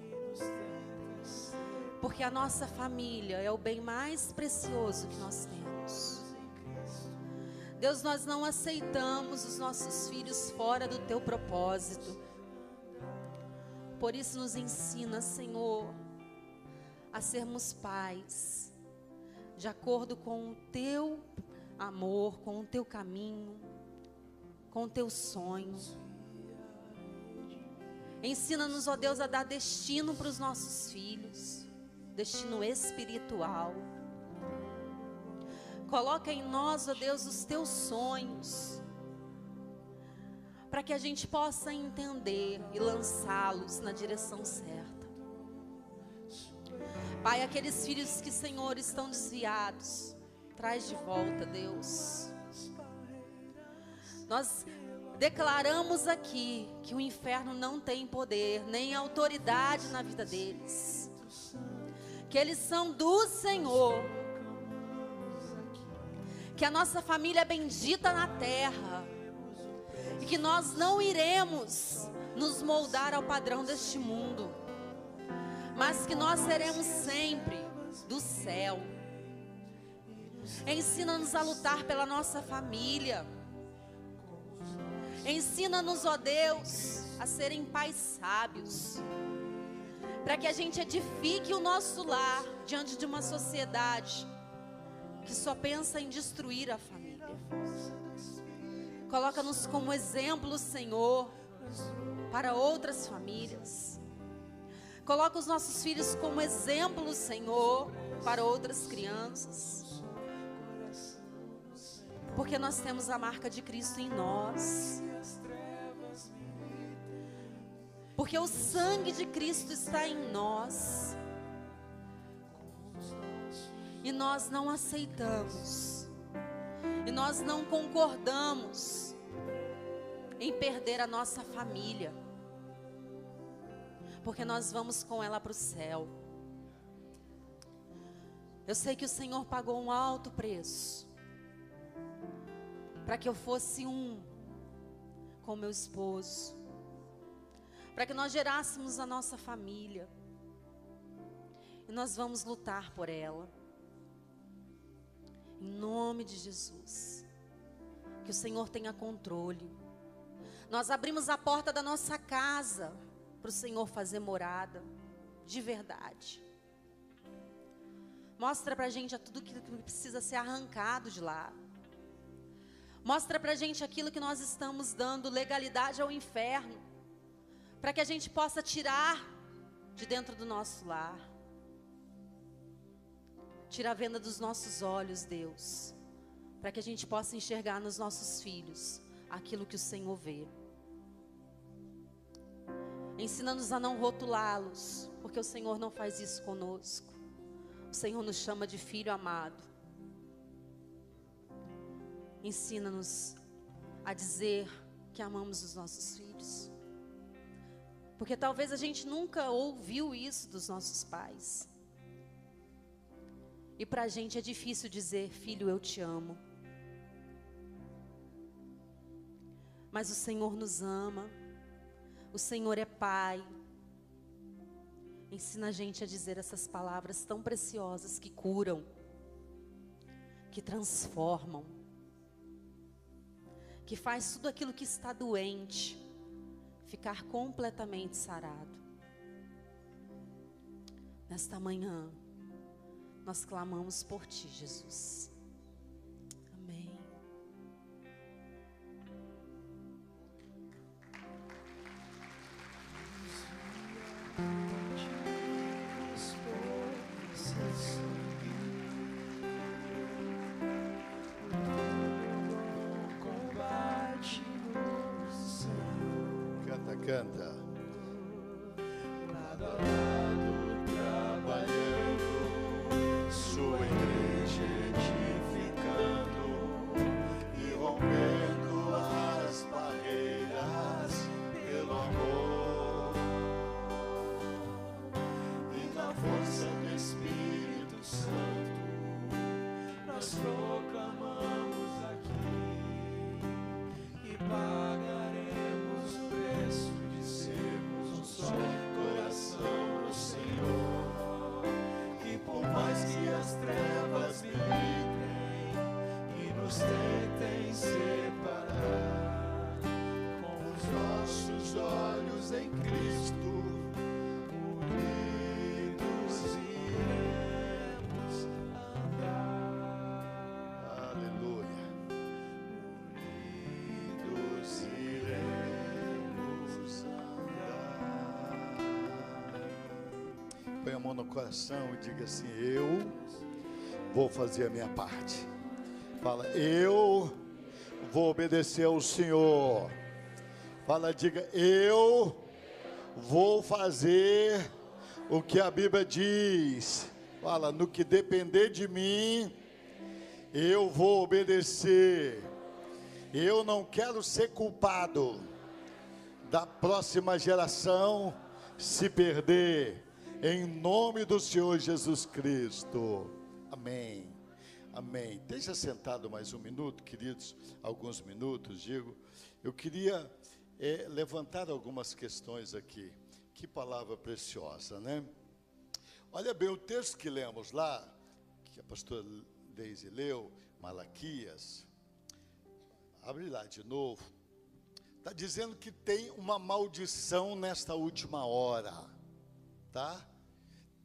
Porque a nossa família é o bem mais precioso que nós temos. Deus, nós não aceitamos os nossos filhos fora do teu propósito. Por isso nos ensina, Senhor, a sermos pais de acordo com o teu amor, com o teu caminho, com o teu sonho. Ensina-nos, ó Deus, a dar destino para os nossos filhos, destino espiritual. Coloca em nós, ó Deus, os teus sonhos, para que a gente possa entender e lançá-los na direção certa. Pai, aqueles filhos que, Senhor, estão desviados, traz de volta, Deus. Nós declaramos aqui que o inferno não tem poder, nem autoridade na vida deles. Que eles são do Senhor. Que a nossa família é bendita na terra. E que nós não iremos nos moldar ao padrão deste mundo, mas que nós seremos sempre do céu. Ensina-nos a lutar pela nossa família. Ensina-nos, ó Deus, a serem pais sábios, para que a gente edifique o nosso lar diante de uma sociedade que só pensa em destruir a família. Coloca-nos como exemplo, Senhor, para outras famílias. Coloca os nossos filhos como exemplo, Senhor, para outras crianças. Porque nós temos a marca de Cristo em nós. Porque o sangue de Cristo está em nós. E nós não aceitamos. E nós não concordamos em perder a nossa família. Porque nós vamos com ela para o céu. Eu sei que o Senhor pagou um alto preço para que eu fosse um com meu esposo, para que nós gerássemos a nossa família. E nós vamos lutar por ela. Em nome de Jesus. Que o Senhor tenha controle. Nós abrimos a porta da nossa casa para o Senhor fazer morada, de verdade. Mostra para a gente tudo que precisa ser arrancado de lá. Mostra para a gente aquilo que nós estamos dando legalidade ao inferno, para que a gente possa tirar de dentro do nosso lar. Tira a venda dos nossos olhos, Deus, para que a gente possa enxergar nos nossos filhos aquilo que o Senhor vê. Ensina-nos a não rotulá-los, porque o Senhor não faz isso conosco. O Senhor nos chama de filho amado. Ensina-nos a dizer que amamos os nossos filhos. Porque talvez a gente nunca ouviu isso dos nossos pais. E para a gente é difícil dizer, filho, eu te amo. Mas o Senhor nos ama. O Senhor é Pai. Ensina a gente a dizer essas palavras tão preciosas que curam, que transformam, que faz tudo aquilo que está doente ficar completamente sarado. Nesta manhã, nós clamamos por Ti, Jesus. Amém. Canta. Lado a lado trabalhando, sua igreja edificando e rompendo as barreiras pelo amor e na força do Espírito Santo nós proclamamos aqui e pagaremos o preço de sermos um só coração no Senhor. E por mais que as trevas militem e nos tentem separar, com os nossos olhos em Cristo, unidos iremos andar. Aleluia. Unidos iremos andar. Põe a mão no coração e diga assim: eu vou fazer a minha parte. Fala, eu vou obedecer ao Senhor. Fala, diga, eu vou fazer o que a Bíblia diz. Fala, no que depender de mim, eu vou obedecer. Eu não quero ser culpado da próxima geração se perder, em nome do Senhor Jesus Cristo. Amém. Amém. Esteja sentado mais um minuto, queridos, alguns minutos, digo. Eu queria levantar algumas questões aqui. Que palavra preciosa, né? Olha bem, o texto que lemos lá, que a pastora Deise leu, Malaquias, abre lá de novo. Está dizendo que tem uma maldição nesta última hora, tá?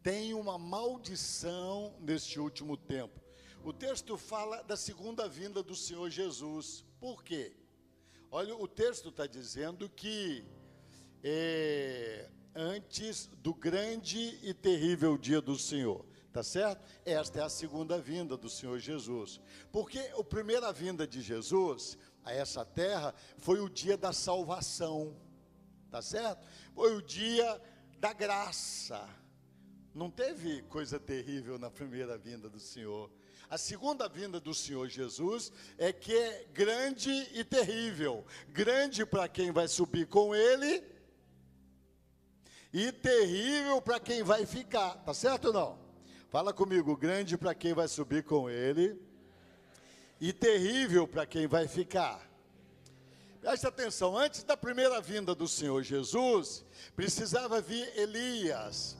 Tem uma maldição neste último tempo. O texto fala da segunda vinda do Senhor Jesus. Por quê? Olha, o texto está dizendo que antes do grande e terrível dia do Senhor, tá certo? Esta é a segunda vinda do Senhor Jesus. Porque a primeira vinda de Jesus a essa terra foi o dia da salvação, tá certo? Foi o dia da graça. Não teve coisa terrível na primeira vinda do Senhor. A segunda vinda do Senhor Jesus é que é grande e terrível. Grande para quem vai subir com Ele e terrível para quem vai ficar. Tá certo ou não? Fala comigo, grande para quem vai subir com Ele e terrível para quem vai ficar. Preste atenção, antes da primeira vinda do Senhor Jesus, precisava vir Elias.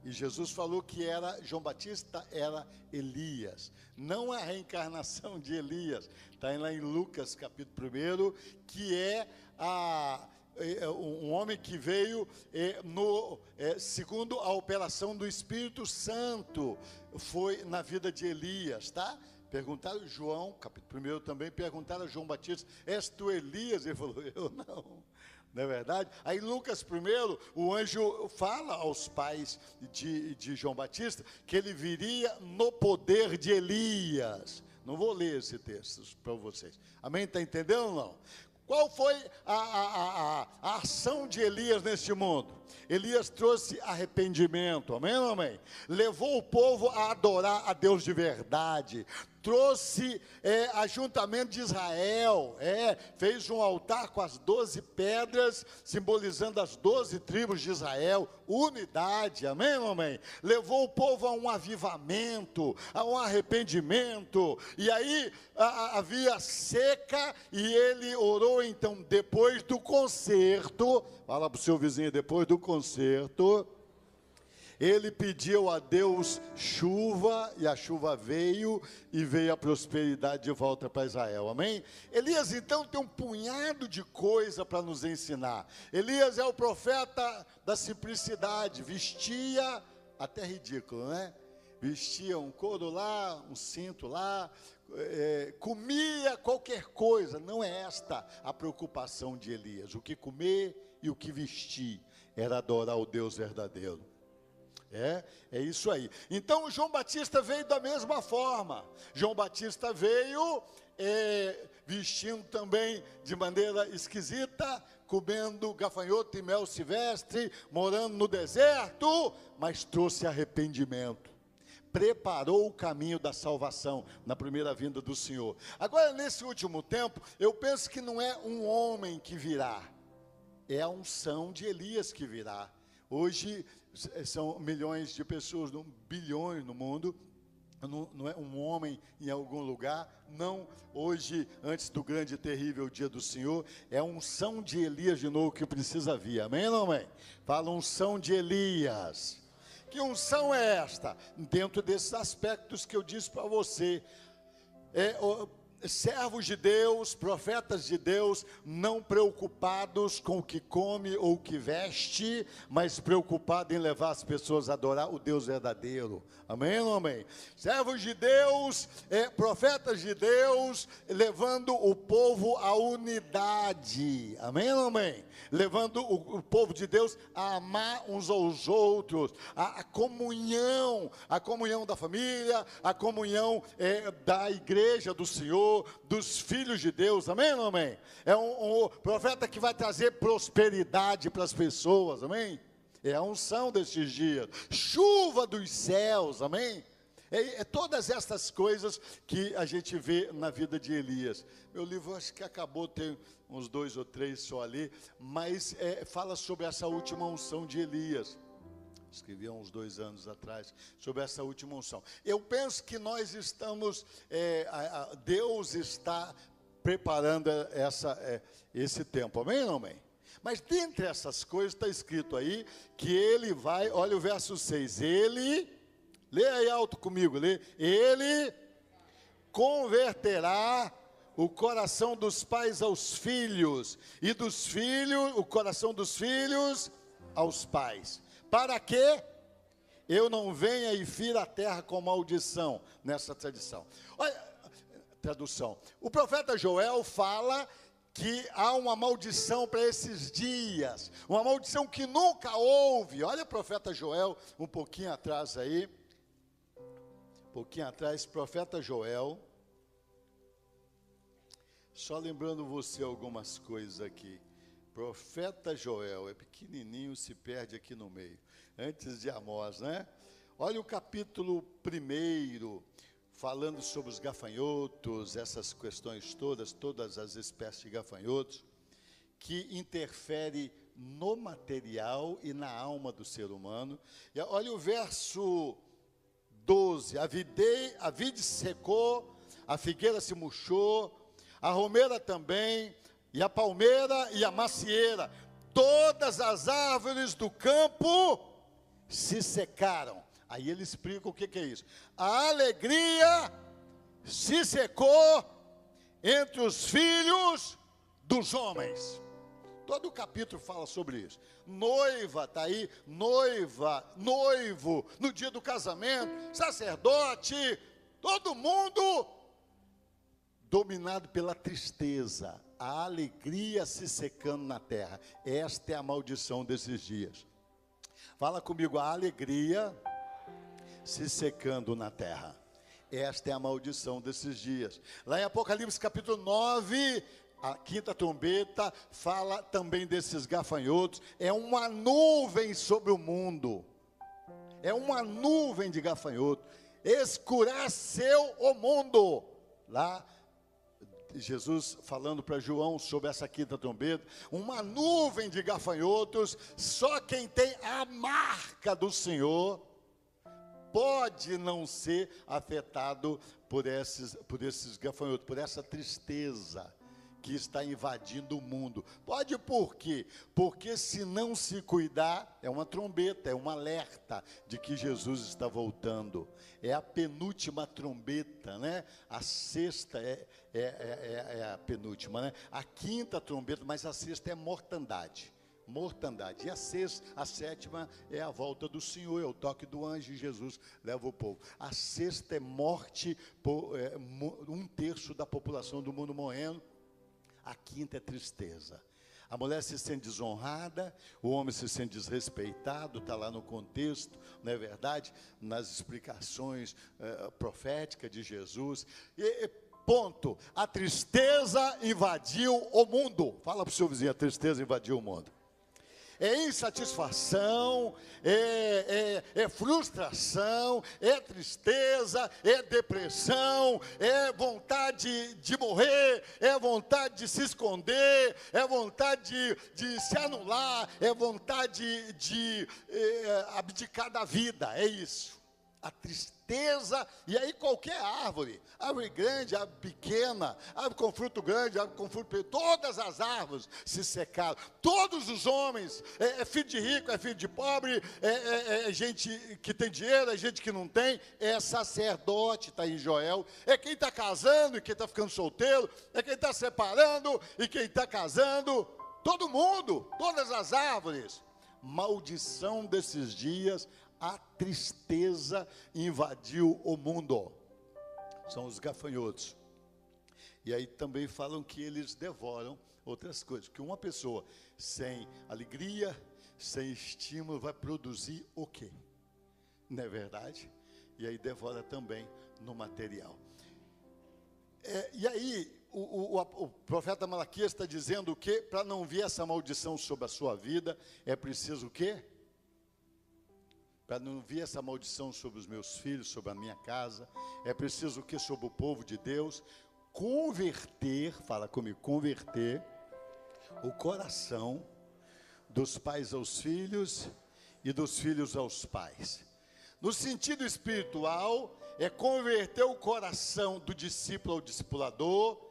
E Jesus falou que João Batista era Elias, não a reencarnação de Elias. Está lá em Lucas capítulo 1, que é um homem que veio segundo a operação do Espírito Santo, foi na vida de Elias, tá? Perguntaram João, capítulo 1 também, perguntaram a João Batista, és tu Elias? Ele falou, eu não. Não é verdade? Aí Lucas 1, o anjo fala aos pais de João Batista que ele viria no poder de Elias. Não vou ler esse texto para vocês. Amém? Está entendendo ou não? Qual foi a ação de Elias neste mundo? Elias trouxe arrependimento, amém ou amém? Levou o povo a adorar a Deus de verdade, trouxe ajuntamento de Israel, fez um altar com as 12 pedras, simbolizando as 12 tribos de Israel, unidade, amém ou amém? Levou o povo a um avivamento, a um arrependimento, e aí havia seca, e ele orou então, depois do concerto, fala para o seu vizinho, depois do concerto, ele pediu a Deus chuva, e a chuva veio, e veio a prosperidade de volta para Israel, amém? Elias então tem um punhado de coisa para nos ensinar. Elias é o profeta da simplicidade, vestia, até ridículo, né? Vestia um couro lá, um cinto lá, comia qualquer coisa. Não é esta a preocupação de Elias. O que comer e o que vestir era adorar o Deus verdadeiro. É isso aí. Então João Batista veio da mesma forma. João Batista veio vestindo também de maneira esquisita, comendo gafanhoto e mel silvestre, morando no deserto, mas trouxe arrependimento. Preparou o caminho da salvação na primeira vinda do Senhor. Agora, nesse último tempo, eu penso que não é um homem que virá, é a unção de Elias que virá. Hoje são milhões de pessoas, bilhões no mundo, não é um homem em algum lugar, não, hoje, antes do grande e terrível dia do Senhor, é a unção de Elias de novo que precisa vir, amém ou não amém? Fala unção de Elias. Que unção é esta? Dentro desses aspectos que eu disse para você, servos de Deus, profetas de Deus, não preocupados com o que come ou o que veste, mas preocupados em levar as pessoas a adorar o Deus verdadeiro, amém ou não amém? Servos de Deus, profetas de Deus, levando o povo à unidade, amém ou não amém? Levando o povo de Deus a amar uns aos outros, a comunhão da família, a comunhão da igreja do Senhor, dos filhos de Deus, amém ou não amém? É um profeta que vai trazer prosperidade para as pessoas, amém? É a unção destes dias, chuva dos céus, amém? Todas essas coisas que a gente vê na vida de Elias. Meu livro acho que acabou, tem uns 2 ou 3 só ali, mas fala sobre essa última unção de Elias. Escrevi há uns 2 anos atrás, sobre essa última unção. Eu penso que nós estamos, Deus está preparando esse tempo, amém ou não amém? Mas dentre essas coisas está escrito aí, que ele vai, olha o verso 6, lê aí alto comigo, ele converterá o coração dos pais aos filhos, e dos filhos, o coração dos filhos aos pais, para que eu não venha e fira a terra com maldição, nessa tradição. Olha, tradução, o profeta Joel fala que há uma maldição para esses dias, uma maldição que nunca houve. Olha o profeta Joel, um pouquinho atrás aí, profeta Joel, só lembrando você algumas coisas aqui. Profeta Joel, é pequenininho, se perde aqui no meio, antes de Amós, né? Olha o capítulo 1, falando sobre os gafanhotos, essas questões todas as espécies de gafanhotos, que interfere no material e na alma do ser humano. E olha o verso 12, a vide secou, a figueira se murchou, a romeira também, e a palmeira e a macieira, todas as árvores do campo se secaram. Aí ele explica o que é isso. A alegria se secou entre os filhos dos homens. Todo o capítulo fala sobre isso. Noiva, está aí, noivo, no dia do casamento, sacerdote, todo mundo dominado pela tristeza, a alegria se secando na terra. Esta é a maldição desses dias. Fala comigo, a alegria se secando na terra. Esta é a maldição desses dias. Lá em Apocalipse capítulo 9, a quinta trombeta fala também desses gafanhotos. É uma nuvem sobre o mundo. É uma nuvem de gafanhoto. Escureceu o mundo. Lá, Jesus falando para João sobre essa quinta trombeta. Uma nuvem de gafanhotos. Só quem tem a marca do Senhor pode não ser afetado por esses gafanhotos, por essa tristeza que está invadindo o mundo. Pode por quê? Porque se não se cuidar, é uma trombeta, é um alerta de que Jesus está voltando. É a penúltima trombeta, né? A sexta é a penúltima, né? A quinta trombeta, mas a sexta é mortandade. Mortandade. E a sétima é a volta do Senhor, é o toque do anjo, e Jesus leva o povo. A sexta é morte, um terço da população do mundo morrendo. A quinta é tristeza. A mulher se sente desonrada, o homem se sente desrespeitado, está lá no contexto, não é verdade? Nas explicações proféticas de Jesus. Ponto. A tristeza invadiu o mundo. Fala para o seu vizinho, a tristeza invadiu o mundo. É insatisfação, é frustração, é tristeza, é depressão, é vontade de morrer, é vontade de se esconder, é vontade de se anular, é vontade de abdicar da vida, é isso. A tristeza, e aí qualquer árvore grande, árvore pequena, árvore com fruto grande, árvore com fruto pequeno, todas as árvores se secaram, todos os homens, é filho de rico, é filho de pobre, é gente que tem dinheiro, é gente que não tem, é sacerdote, está em Joel, é quem está casando e quem está ficando solteiro, é quem está separando e quem está casando, todo mundo, todas as árvores. Maldição desses dias. A tristeza invadiu o mundo. São os gafanhotos. E aí também falam que eles devoram outras coisas. Que uma pessoa sem alegria, sem estímulo, vai produzir o quê? Não é verdade? E aí devora também no material. E aí o profeta Malaquias está dizendo o quê? Para não vir essa maldição sobre a sua vida, é preciso o quê? Para não vir essa maldição sobre os meus filhos, sobre a minha casa, é preciso o que sobre o povo de Deus? Converter, fala comigo, converter o coração dos pais aos filhos e dos filhos aos pais. No sentido espiritual, é converter o coração do discípulo ao discipulador,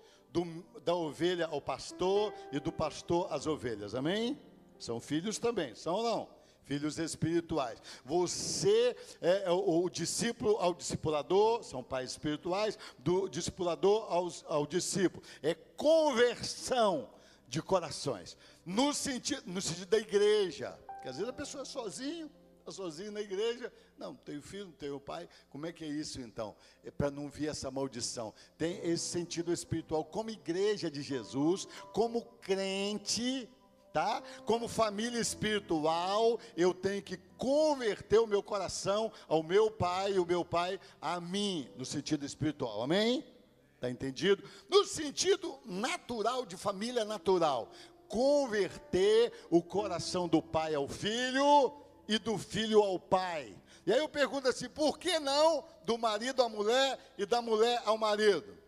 da ovelha ao pastor e do pastor às ovelhas, amém? São filhos também, são ou não? Filhos espirituais. Você é o discípulo ao discipulador, são pais espirituais, do discipulador ao discípulo. É conversão de corações. No sentido da igreja. Porque às vezes a pessoa é sozinho, está sozinho na igreja. Não tenho filho, não tenho pai. Como é que é isso então? É para não vir essa maldição. Tem esse sentido espiritual. Como igreja de Jesus, como crente, tá? Como família espiritual, eu tenho que converter o meu coração ao meu pai e o meu pai a mim, no sentido espiritual, amém? Está entendido? No sentido natural, de família natural, converter o coração do pai ao filho e do filho ao pai. E aí eu pergunto assim, por que não do marido à mulher e da mulher ao marido?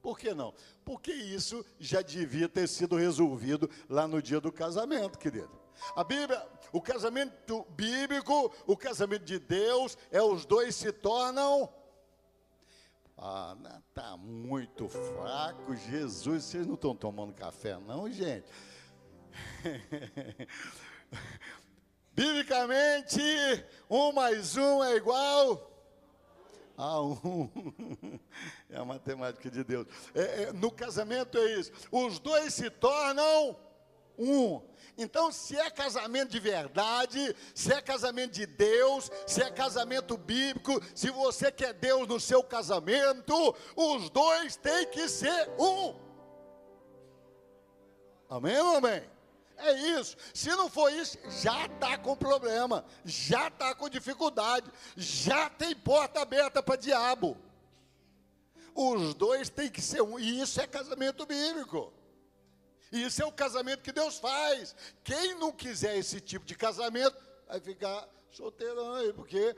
Por que não? Porque isso já devia ter sido resolvido lá no dia do casamento, querido. A Bíblia, o casamento bíblico, o casamento de Deus, os dois se tornam... está muito fraco, Jesus, vocês não estão tomando café não, gente? Biblicamente, 1 mais 1 é igual... a 1, é a matemática de Deus. No casamento é isso, os dois se tornam um. Então, se é casamento de verdade, se é casamento de Deus, se é casamento bíblico, se você quer Deus no seu casamento, os dois têm que ser um. Amém ou amém? É isso. Se não for isso, já está com problema, já está com dificuldade, já tem porta aberta para diabo. Os dois têm que ser um, e isso é casamento bíblico. Isso é o casamento que Deus faz. Quem não quiser esse tipo de casamento, vai ficar solteirão aí, porque,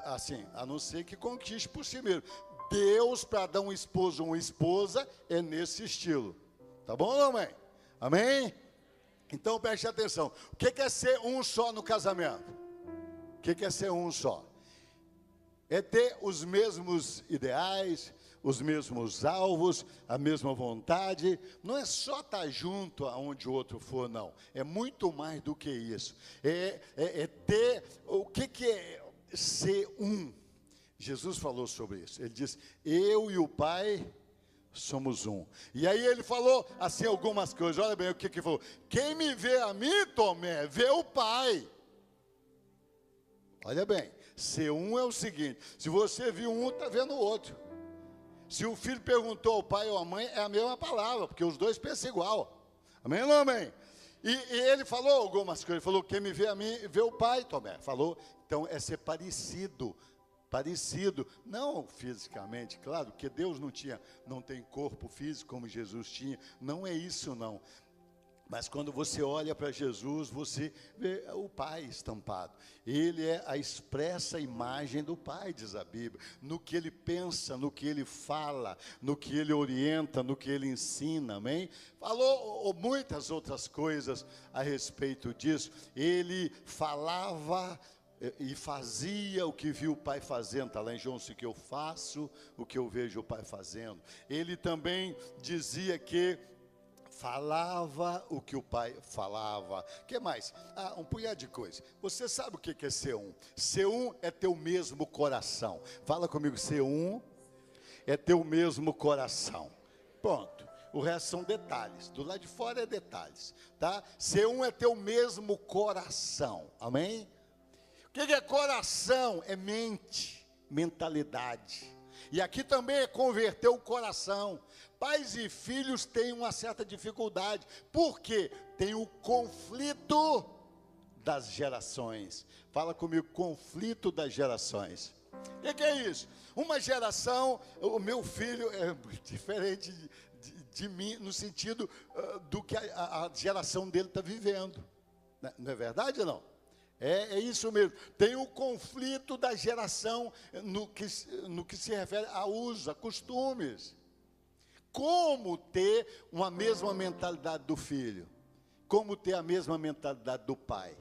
assim, a não ser que conquiste por si mesmo. Deus, para dar um esposo ou uma esposa, é nesse estilo. Tá bom, não, mãe? Amém? Então, preste atenção. O que é ser um só no casamento? O que é ser um só? É ter os mesmos ideais, os mesmos alvos, a mesma vontade. Não é só estar junto aonde o outro for, não. É muito mais do que isso. É ter... O que é ser um? Jesus falou sobre isso. Ele disse, eu e o Pai somos um. E aí ele falou assim algumas coisas. Olha bem o que falou. Quem me vê a mim, Tomé, vê o Pai. Olha bem, ser um é o seguinte, se você viu um, está vendo o outro. Se o filho perguntou ao pai ou à mãe, é a mesma palavra, porque os dois pensam igual. Amém ou não amém? E ele falou algumas coisas, ele falou, quem me vê a mim, vê o Pai, Tomé. Falou, então é ser parecido. Parecido, não fisicamente, claro, porque Deus não tem corpo físico como Jesus tinha, não é isso não. Mas quando você olha para Jesus, você vê o Pai estampado. Ele é a expressa imagem do Pai, diz a Bíblia. No que ele pensa, no que ele fala, no que ele orienta, no que ele ensina, amém? Falou muitas outras coisas a respeito disso. Ele falava e fazia o que viu o Pai fazendo, está lá em João 5, que eu faço o que eu vejo o Pai fazendo. Ele também dizia que falava o que o Pai falava. O que mais? Um punhado de coisas. Você sabe o que é ser um? Ser um é ter o mesmo coração. Fala comigo, ser um é ter o mesmo coração. Ponto. O resto são detalhes. Do lado de fora é detalhes, tá? Ser um é ter o mesmo coração. Amém? O que é coração? É mente, mentalidade. E aqui também é converter o coração. Pais e filhos têm uma certa dificuldade. Por quê? Tem o conflito das gerações. Fala comigo, conflito das gerações. O que é isso? Uma geração, o meu filho é diferente de mim, no sentido do que a geração dele está vivendo. Não é verdade ou não? É isso mesmo. Tem o conflito da geração no que se refere a uso, a costumes. Como ter uma mesma mentalidade do filho? Como ter a mesma mentalidade do pai?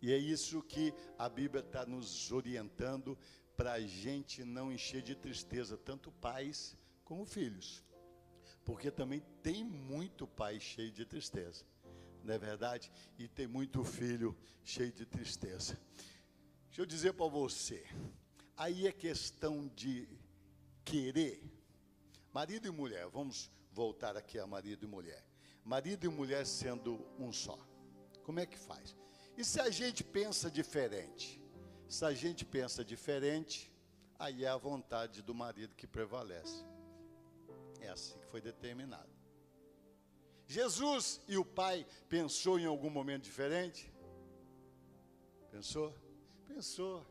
E é isso que a Bíblia está nos orientando para a gente não encher de tristeza tanto pais como filhos. Porque também tem muito pai cheio de tristeza. Não é verdade? E tem muito filho cheio de tristeza. Deixa eu dizer para você, aí é questão de querer. Marido e mulher, vamos voltar aqui a marido e mulher. Marido e mulher sendo um só. Como é que faz? E se a gente pensa diferente? Se a gente pensa diferente, aí é a vontade do marido que prevalece. É assim que foi determinado. Jesus e o Pai pensou em algum momento diferente? Pensou? Pensou.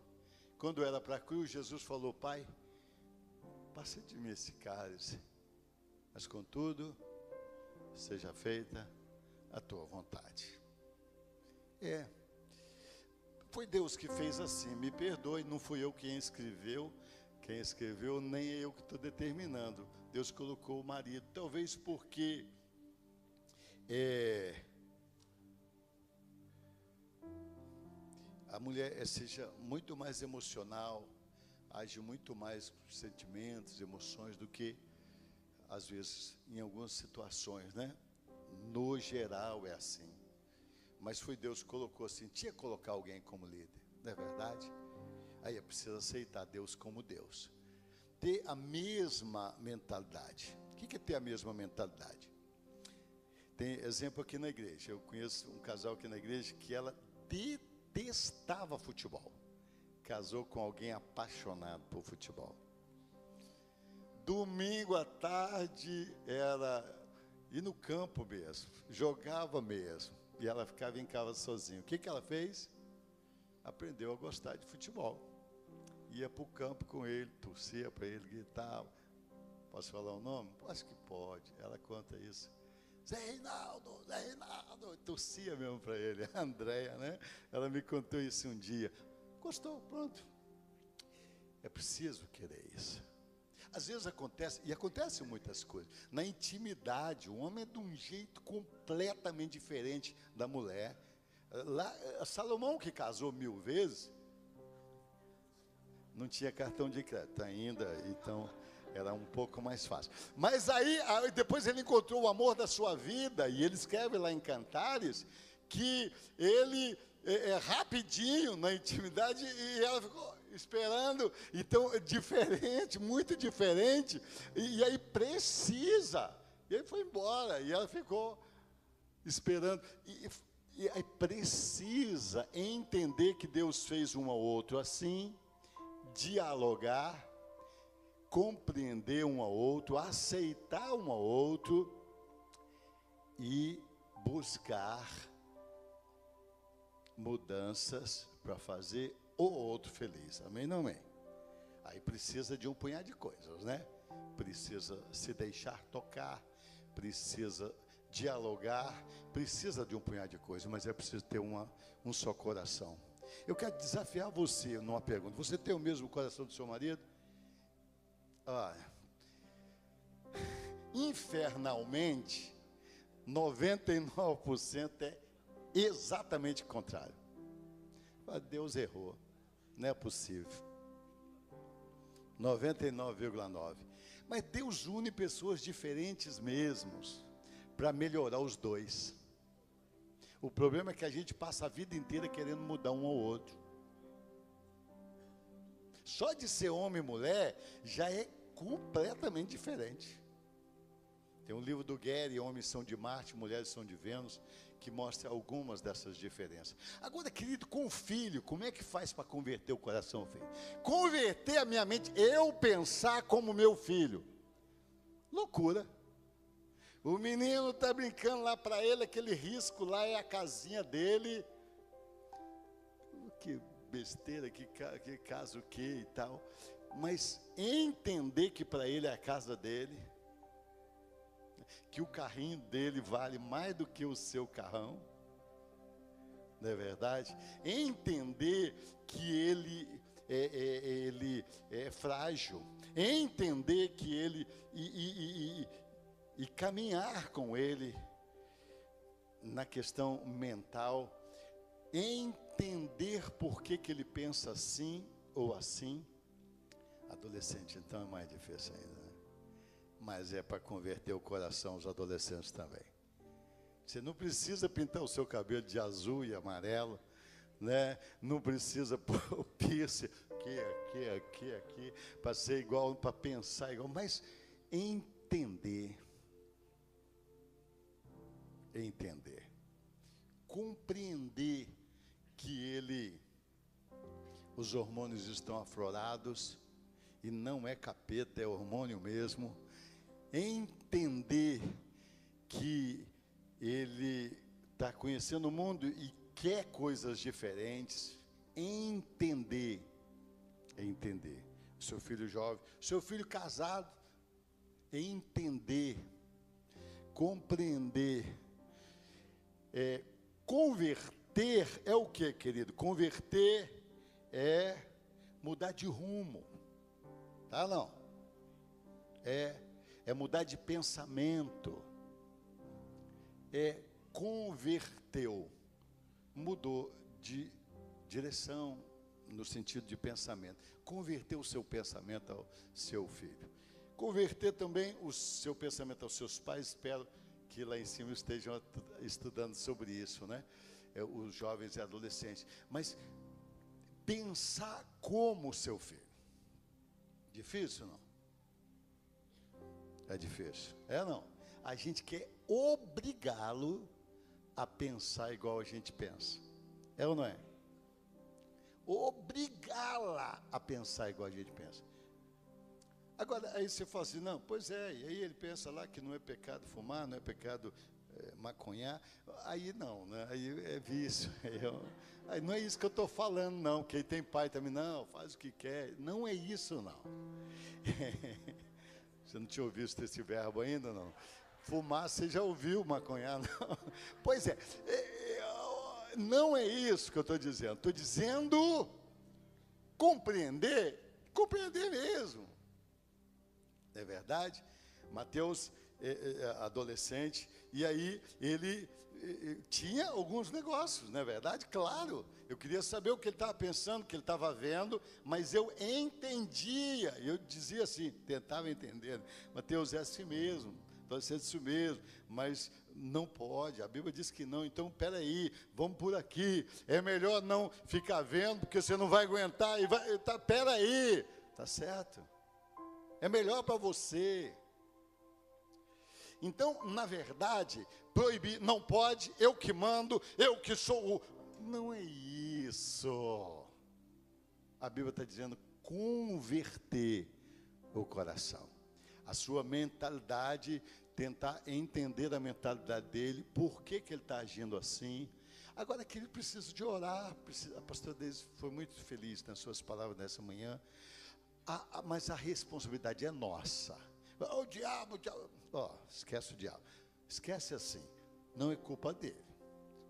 Quando era para a cruz, Jesus falou, Pai, passa de mim esse cálice, mas contudo, seja feita a tua vontade. Foi Deus que fez assim, me perdoe, não fui eu quem escreveu, nem eu que estou determinando. Deus colocou o marido, talvez porque a mulher seja muito mais emocional, age muito mais com sentimentos, emoções do que, às vezes, em algumas situações, né? No geral é assim. Mas foi Deus que colocou assim, tinha que colocar alguém como líder, não é verdade? Aí é preciso aceitar Deus como Deus. Ter a mesma mentalidade. O que é ter a mesma mentalidade? Tem exemplo aqui na igreja. Eu conheço um casal aqui na igreja que ela detestava futebol. Casou com alguém apaixonado por futebol. Domingo à tarde era E no campo mesmo, jogava mesmo. E ela ficava em casa sozinha. O que ela fez? Aprendeu a gostar de futebol. Ia para o campo com ele, torcia para ele, gritava. Posso falar o nome? Acho que pode. Ela conta isso. Zé Reinaldo, Zé Reinaldo. Torcia mesmo para ele. A Andréia, né? Ela me contou isso um dia. Gostou, pronto. É preciso querer isso. Às vezes acontece, e acontecem muitas coisas. Na intimidade, o homem é de um jeito completamente diferente da mulher. Lá, Salomão, que casou 1000 vezes, não tinha cartão de crédito ainda, então era um pouco mais fácil. Mas aí depois ele encontrou o amor da sua vida, e ele escreve lá em Cantares, que ele rapidinho na intimidade, e ela ficou esperando, então diferente, muito diferente, e aí precisa, e ele foi embora, e ela ficou esperando, e aí precisa entender que Deus fez um ao outro assim, dialogar, compreender um ao outro, aceitar um ao outro, e buscar mudanças para fazer o outro feliz. Amém, não amém? Aí precisa de um punhado de coisas, né? Precisa se deixar tocar, precisa dialogar, precisa de um punhado de coisas, mas é preciso ter um só coração. Eu quero desafiar você numa pergunta. Você tem o mesmo coração do seu marido? Infernalmente, 99% é exatamente o contrário. Deus errou. Não é possível. 99,9%. Mas Deus une pessoas diferentes mesmos para melhorar os dois. O problema é que a gente passa a vida inteira querendo mudar um ao outro. Só de ser homem e mulher já é completamente diferente. Tem um livro do Gary, Homens são de Marte, Mulheres são de Vênus, que mostra algumas dessas diferenças. Agora, querido, com o filho, como é que faz para converter o coração, filho? Converter a minha mente, eu pensar como meu filho. Loucura. O menino está brincando lá para ele, aquele risco lá é a casinha dele. Que besteira, que caso o que e tal. Mas entender que para ele é a casa dele, que o carrinho dele vale mais do que o seu carrão, não é verdade? Entender que ele é frágil, entender que ele e caminhar com ele na questão mental, entender por que ele pensa assim ou assim. Adolescente então é mais difícil ainda, né? Mas é para converter o coração dos adolescentes também. Você não precisa pintar o seu cabelo de azul e amarelo, né? Não precisa pôr o piercing aqui, para ser igual, para pensar igual, mas entender, compreender que os hormônios estão aflorados, e não é capeta, é hormônio mesmo. Entender que ele está conhecendo o mundo e quer coisas diferentes. Entender. O seu filho jovem, o seu filho casado. Entender. Compreender. Converter é o que, querido? Converter é mudar de rumo. Tá, não? É mudar de pensamento, converteu, mudou de direção no sentido de pensamento, converteu o seu pensamento ao seu filho, converter também o seu pensamento aos seus pais. Espero que lá em cima estejam estudando sobre isso, né? Os jovens e adolescentes, mas pensar como o seu filho, difícil não? É difícil, não? A gente quer obrigá-lo a pensar igual a gente pensa, ou não é? Obrigá-la a pensar igual a gente pensa. Agora, aí você fala assim, não, pois é, e aí ele pensa lá que não é pecado fumar, não é pecado maconhar, aí não, né? Aí é vício. Aí não é isso que eu estou falando, não. Quem tem pai também, não, faz o que quer. Não é isso, não. Você não tinha ouvido esse verbo ainda, não? Fumar, você já ouviu maconhar, não? Pois é, não é isso que eu estou dizendo. Estou dizendo compreender mesmo. Não é verdade? Mateus, adolescente, e aí ele tinha alguns negócios, não é verdade? Claro, eu queria saber o que ele estava pensando, o que ele estava vendo, mas eu entendia, eu dizia assim, tentava entender, Mateus, é assim mesmo, vai ser isso mesmo, mas não pode, a Bíblia diz que não, então peraí, vamos por aqui, é melhor não ficar vendo, porque você não vai aguentar, peraí, tá certo, é melhor para você. Então, na verdade, proibir, não pode, eu que mando, eu que sou o... Não é isso. A Bíblia está dizendo converter o coração. A sua mentalidade, tentar entender a mentalidade dele, por que ele está agindo assim. Agora que ele precisa de orar, a pastora Deise foi muito feliz nas suas palavras nessa manhã, mas a responsabilidade é nossa. O diabo, esquece o diabo. Esquece assim, não é culpa dele.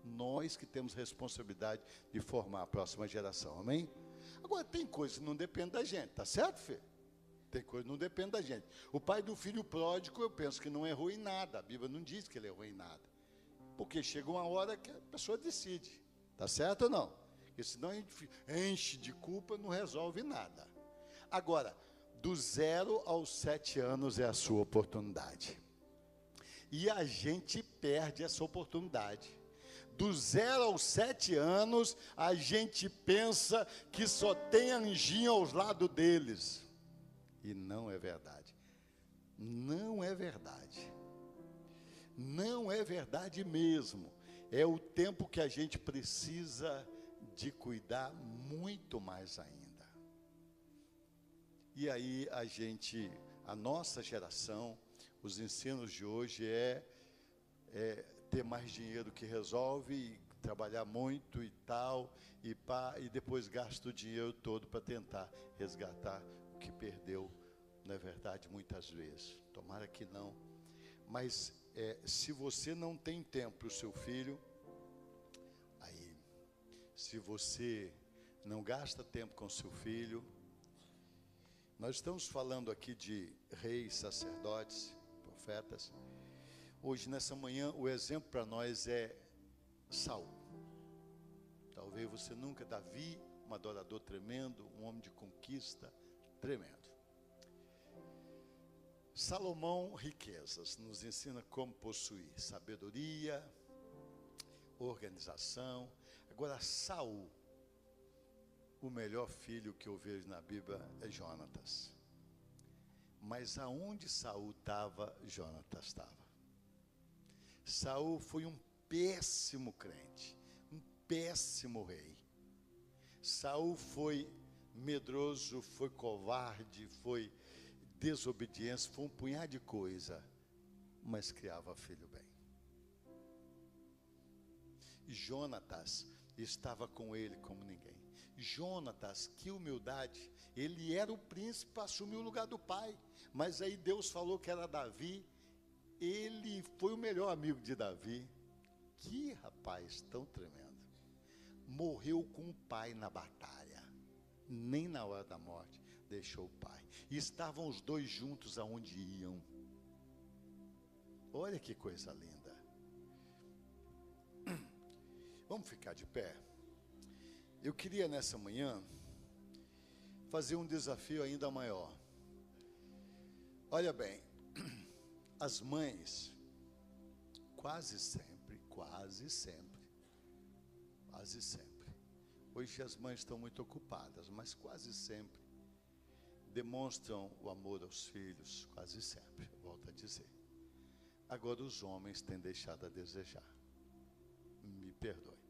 Nós que temos responsabilidade de formar a próxima geração, amém? Agora, tem coisa que não depende da gente, tá certo, filho? Tem coisa que não depende da gente. O pai do filho pródigo, eu penso que não errou em nada. A Bíblia não diz que ele errou em nada. Porque chega uma hora que a pessoa decide, tá certo ou não? Porque senão a gente enche de culpa, não resolve nada. Agora, do 0 aos 7 anos é a sua oportunidade. E a gente perde essa oportunidade. Do 0 aos 7 anos, a gente pensa que só tem anjinho aos lados deles. E não é verdade. Não é verdade. Não é verdade mesmo. É o tempo que a gente precisa de cuidar muito mais ainda. E aí a nossa geração, os ensinos de hoje é ter mais dinheiro que resolve, e trabalhar muito e tal, e depois gasta o dinheiro todo para tentar resgatar o que perdeu, não é verdade, muitas vezes. Tomara que não. Mas se você não tem tempo para o seu filho, aí, se você não gasta tempo com o seu filho, nós estamos falando aqui de reis, sacerdotes, profetas. Hoje, nessa manhã, o exemplo para nós é Saul. Talvez você nunca, Davi, um adorador tremendo, um homem de conquista tremendo. Salomão, riquezas, nos ensina como possuir sabedoria, organização. Agora, Saul, o melhor filho que eu vejo na Bíblia é Jonatas. Mas aonde Saul estava, Jonatas estava. Saul foi um péssimo crente, um péssimo rei. Saul foi medroso, foi covarde, foi desobediente, foi um punhado de coisa, mas criava filho bem. E Jonatas estava com ele como ninguém. Jonatas, que humildade, ele era o príncipe, assumiu o lugar do pai, mas aí Deus falou que era Davi, ele foi o melhor amigo de Davi. Que rapaz tão tremendo, morreu com o pai na batalha, nem na hora da morte deixou o pai, e estavam os dois juntos aonde iam. Olha que coisa linda. Vamos ficar de pé. Eu queria nessa manhã fazer um desafio ainda maior. Olha bem, as mães quase sempre, hoje as mães estão muito ocupadas, mas quase sempre demonstram o amor aos filhos, quase sempre, volto a dizer. Agora os homens têm deixado a desejar. Me perdoe.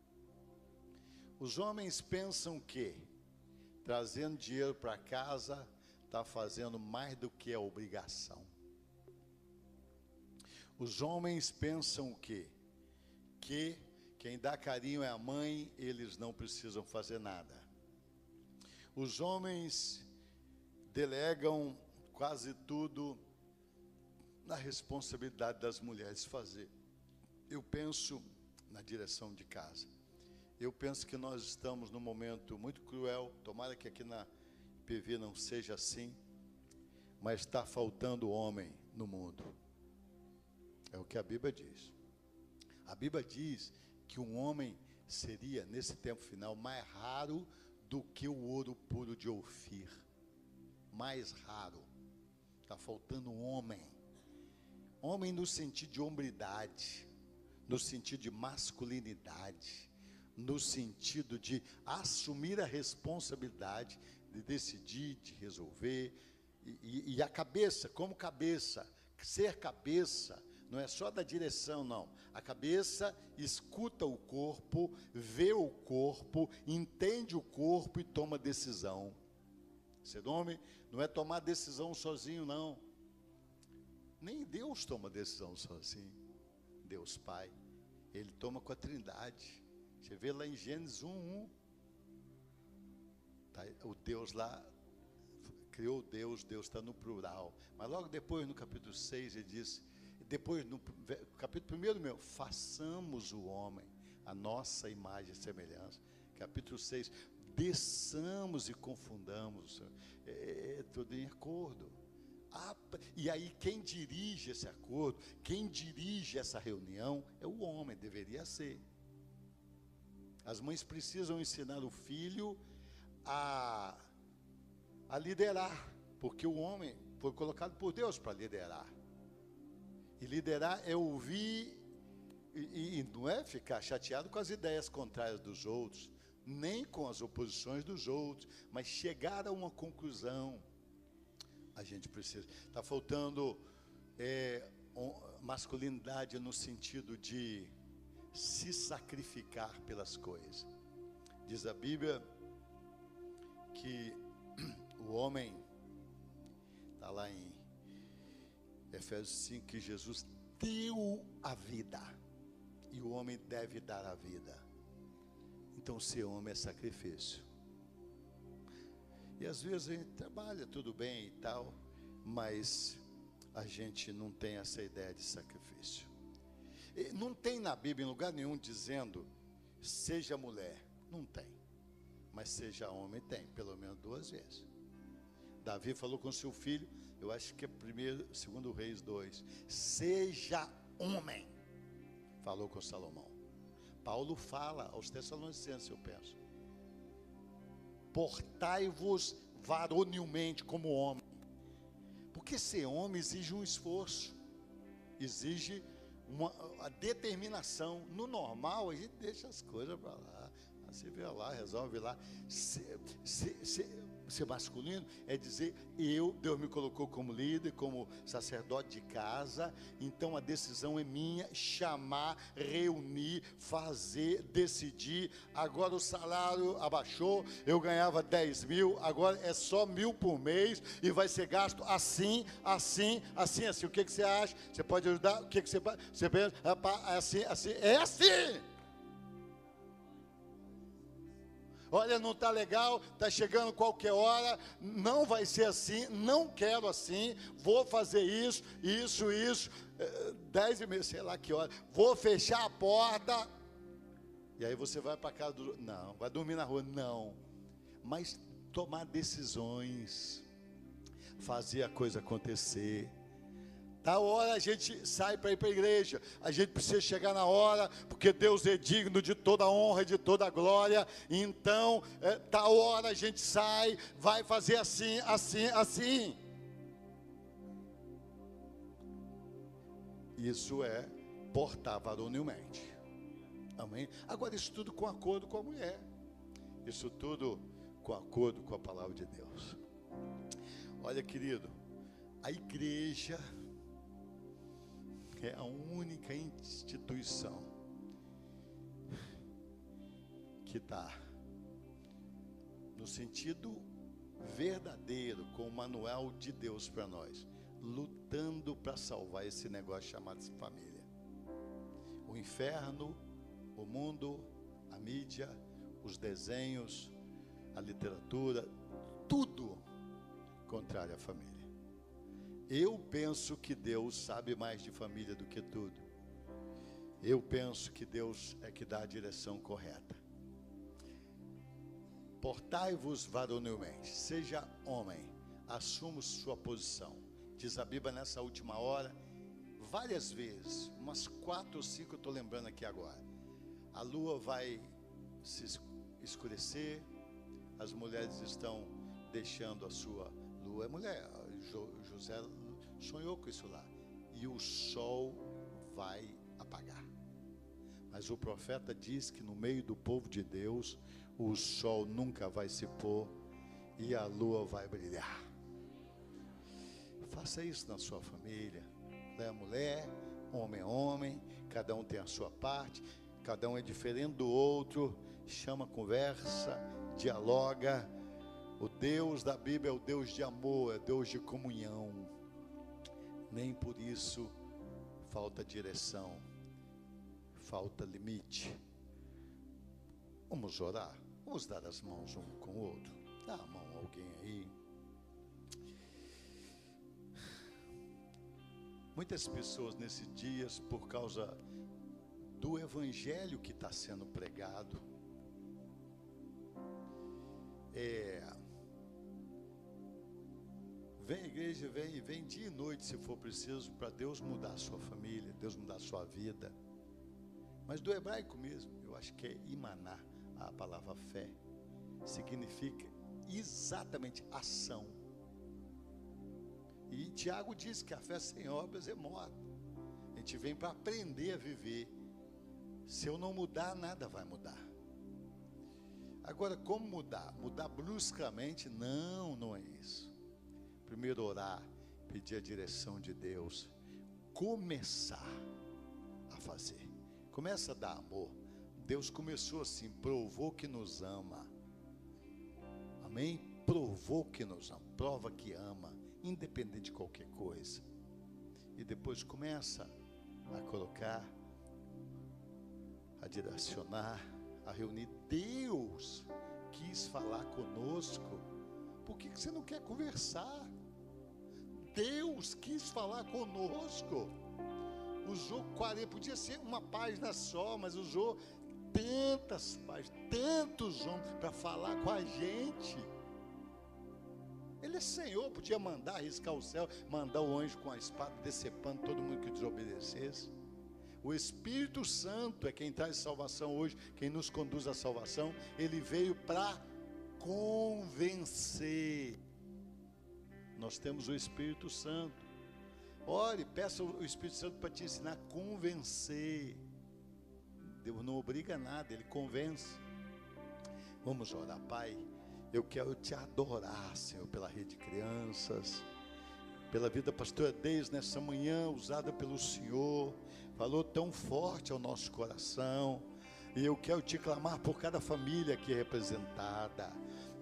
Os homens pensam que trazendo dinheiro para casa, está fazendo mais do que a obrigação. Os homens pensam o quê? Que quem dá carinho é a mãe, eles não precisam fazer nada. Os homens delegam quase tudo na responsabilidade das mulheres fazer. Eu penso na direção de casa. Eu penso que nós estamos num momento muito cruel, tomara que aqui na PV não seja assim, mas está faltando homem no mundo. É o que a Bíblia diz. A Bíblia diz que um homem seria, nesse tempo final, mais raro do que o ouro puro de Ofir. Mais raro. Está faltando um homem. Homem no sentido de hombridade, no sentido de masculinidade, no sentido de assumir a responsabilidade de decidir, de resolver. E a cabeça, como cabeça, ser cabeça, não é só da direção, não. A cabeça escuta o corpo, vê o corpo, entende o corpo e toma decisão. Ser homem não é tomar decisão sozinho, não. Nem Deus toma decisão sozinho. Deus Pai, Ele toma com a Trindade. Você vê lá em Gênesis 1:1. Tá, o Deus lá, criou Deus, Deus está no plural. Mas logo depois, no capítulo 6, ele diz... Depois, no capítulo 1, façamos o homem, a nossa imagem e semelhança. Capítulo 6, desçamos e confundamos. Tudo em acordo. E aí, quem dirige esse acordo, quem dirige essa reunião, é o homem, deveria ser. As mães precisam ensinar o filho a liderar, porque o homem foi colocado por Deus para liderar. E liderar é ouvir, e não é ficar chateado com as ideias contrárias dos outros, nem com as oposições dos outros, mas chegar a uma conclusão. A gente precisa. Está faltando masculinidade no sentido de se sacrificar pelas coisas. Diz a Bíblia que o homem, está lá em Efésios 5, que Jesus deu a vida, e o homem deve dar a vida. Então ser homem é sacrifício. E às vezes a gente trabalha tudo bem e tal, mas a gente não tem essa ideia de sacrifício. E não tem na Bíblia em lugar nenhum dizendo seja mulher, não tem. Mas seja homem tem, pelo menos 2 vezes. Davi falou com seu filho, eu acho que é 2 Reis 2, seja homem, falou com Salomão. Paulo fala aos Tessalonicenses, eu penso, portai-vos varonilmente como homem, porque ser homem exige um esforço, exige a determinação. No normal a gente deixa as coisas para lá, você vê lá, resolve lá. Ser masculino é dizer, Deus me colocou como líder, como sacerdote de casa, então a decisão é minha, chamar, reunir, fazer, decidir. Agora o salário abaixou, eu ganhava 10 mil, agora é só 1.000 por mês, e vai ser gasto assim. O que você acha? Você pode ajudar? O que você pensa? Assim, é assim. Olha, não está legal, está chegando qualquer hora, não vai ser assim, não quero assim, vou fazer isso, 10h30, sei lá que hora, vou fechar a porta, e aí você vai para casa não, vai dormir na rua, não, mas tomar decisões, fazer a coisa acontecer. Da hora a gente sai para ir para a igreja, a gente precisa chegar na hora, porque Deus é digno de toda a honra e de toda a glória. Então, da hora a gente sai, vai fazer assim. Isso é portar varonilmente. Amém? Agora, isso tudo com acordo com a mulher, isso tudo com acordo com a palavra de Deus. Olha, querido, a igreja é a única instituição que está no sentido verdadeiro, com o manual de Deus para nós, lutando para salvar esse negócio chamado família. O inferno, o mundo, a mídia, os desenhos, a literatura, tudo contrário à família. Eu penso que Deus sabe mais de família do que tudo. Eu penso que Deus é que dá a direção correta. Portai-vos varonilmente, seja homem, assuma sua posição. Diz a Bíblia nessa última hora, várias vezes, umas 4 ou 5 eu estou lembrando aqui agora. A lua vai se escurecer, as mulheres estão deixando a sua lua. É mulher, José sonhou com isso lá. E o sol vai apagar. Mas o profeta diz que no meio do povo de Deus, o sol nunca vai se pôr e a lua vai brilhar. Faça isso na sua família. Mulher é mulher, homem é homem, cada um tem a sua parte, cada um é diferente do outro. Chama, conversa, dialoga. O Deus da Bíblia é o Deus de amor, é Deus de comunhão. Nem por isso falta direção, falta limite. Vamos orar, vamos dar as mãos um com o outro. Dá a mão a alguém aí. Muitas pessoas nesses dias, por causa do evangelho que está sendo pregado, vem à igreja, vem dia e noite se for preciso, para Deus mudar a sua família, Deus mudar a sua vida. Mas do hebraico mesmo, eu acho que é imaná, a palavra fé, significa exatamente ação. E Tiago diz que a fé sem obras é morta. A gente vem para aprender a viver. Se eu não mudar, nada vai mudar. Agora, como mudar? Mudar bruscamente? Não é isso. Primeiro orar, pedir a direção de Deus, começar a fazer. Começa a dar amor. Deus começou assim, provou que nos ama. Amém? Provou que nos ama, prova que ama, independente de qualquer coisa. E depois começa a colocar, a direcionar, a reunir. Deus quis falar conosco. Por que você não quer conversar? Deus quis falar conosco. Usou 40, podia ser uma página só, mas usou tantas páginas, tantos homens para falar com a gente. Ele é Senhor, podia mandar riscar o céu, mandar o anjo com a espada decepando todo mundo que desobedecesse. O Espírito Santo é quem traz salvação hoje, quem nos conduz à salvação. Ele veio para convencer. Nós temos o Espírito Santo. Ore, peça o Espírito Santo para te ensinar a convencer. Deus não obriga nada, Ele convence. Vamos orar. Pai, eu quero te adorar, Senhor, pela Rede Crianças, pela vida da pastora Deise nessa manhã, usada pelo Senhor, falou tão forte ao nosso coração. E eu quero te clamar por cada família aqui representada.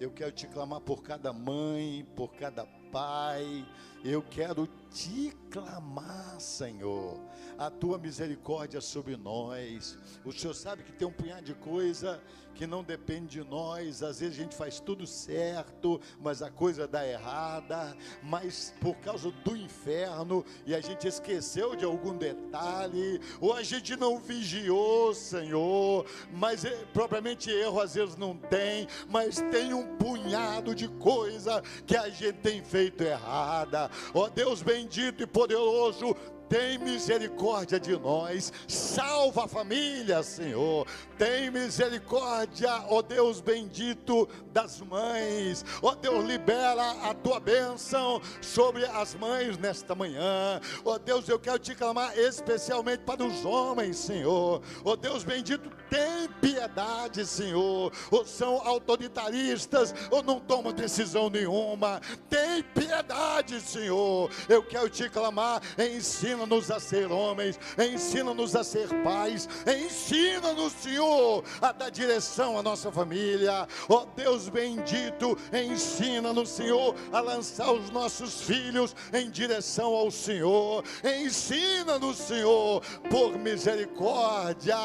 Eu quero te clamar por cada mãe, por cada pai. Eu quero te clamar, Senhor, a tua misericórdia sobre nós. O Senhor sabe que tem um punhado de coisa que não depende de nós. Às vezes a gente faz tudo certo, mas a coisa dá errada. Mas por causa do inferno, e a gente esqueceu de algum detalhe, ou a gente não vigiou, Senhor. Mas propriamente erro às vezes não tem, mas tem um punhado de coisa que a gente tem feito errada. Ó Deus bendito e poderoso, tem misericórdia de nós, salva a família, Senhor. Tem misericórdia, ó Deus bendito, das mães. Ó Deus, libera a tua bênção sobre as mães nesta manhã. Ó Deus, eu quero te clamar especialmente para os homens, Senhor. Ó Deus bendito, tem piedade, Senhor. Ou são autoritaristas, ou não tomam decisão nenhuma. Tem piedade, Senhor. Eu quero te clamar, ensina ensina-nos a ser homens, ensina-nos a ser pais, ensina-nos, Senhor, a dar direção à nossa família. Ó Deus bendito, ensina-nos, Senhor, a lançar os nossos filhos em direção ao Senhor. Ensina-nos, Senhor, por misericórdia,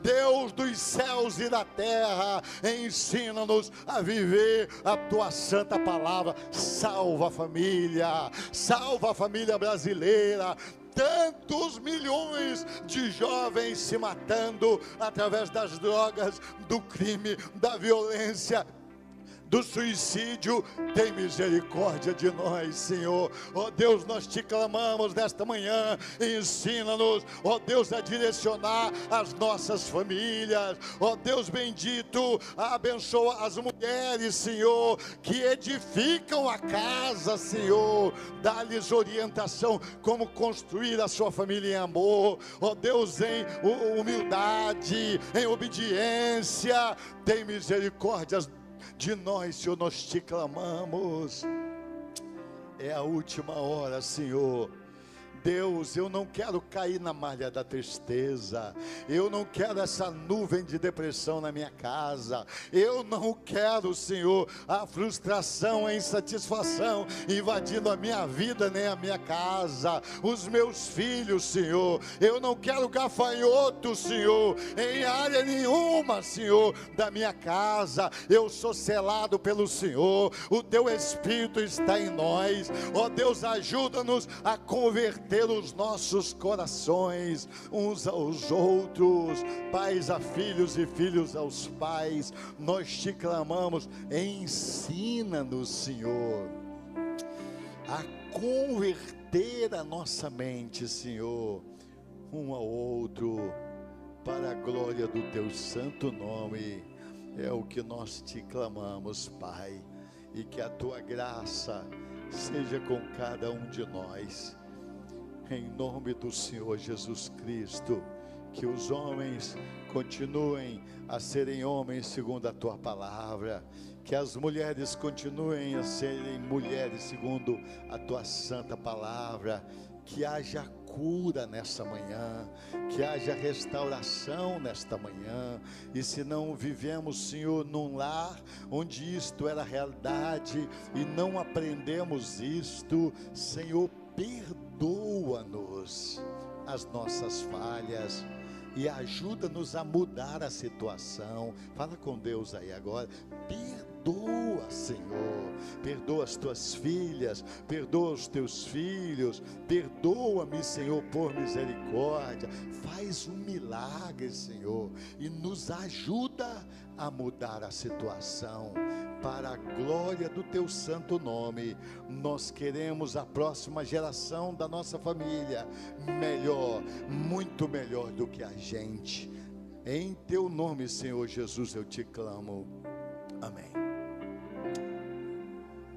Deus dos céus e da terra, ensina-nos a viver a tua santa palavra. Salva a família brasileira. Tantos milhões de jovens se matando através das drogas, do crime, da violência, do suicídio. Tem misericórdia de nós, Senhor. Ó Deus, nós te clamamos nesta manhã, ensina-nos, ó Deus, a direcionar as nossas famílias. Ó Deus bendito, abençoa as mulheres, Senhor, que edificam a casa, Senhor. Dá-lhes orientação como construir a sua família em amor. Ó Deus, em humildade, em obediência. Tem misericórdia de nós, Senhor, nós te clamamos. É a última hora, Senhor. Deus, eu não quero cair na malha da tristeza, eu não quero essa nuvem de depressão na minha casa, eu não quero, Senhor, a frustração, a insatisfação invadindo a minha vida nem a minha casa, os meus filhos, Senhor. Eu não quero gafanhoto, Senhor, em área nenhuma, Senhor, da minha casa. Eu sou selado pelo Senhor, o teu Espírito está em nós. Ó Deus, ajuda-nos a converter os nossos corações uns aos outros, pais a filhos e filhos aos pais. Nós te clamamos, ensina-nos, Senhor, a converter a nossa mente, Senhor, um ao outro, para a glória do teu santo nome. É o que nós te clamamos, Pai, e que a tua graça seja com cada um de nós. Em nome do Senhor Jesus Cristo, que os homens continuem a serem homens segundo a tua palavra, que as mulheres continuem a serem mulheres segundo a tua santa palavra, que haja cura nessa manhã, que haja restauração nesta manhã. E se não vivemos, Senhor, num lar onde isto era realidade e não aprendemos isto, Senhor, perdoa-nos as nossas falhas e ajuda-nos a mudar a situação. Fala com Deus aí agora. Perdoa, Senhor. Perdoa as tuas filhas, perdoa os teus filhos. Perdoa-me, Senhor, por misericórdia. Faz um milagre, Senhor, e nos ajuda a mudar a situação. Para a glória do teu santo nome, nós queremos a próxima geração da nossa família melhor, muito melhor do que a gente. Em teu nome, Senhor Jesus, eu te clamo. Amém.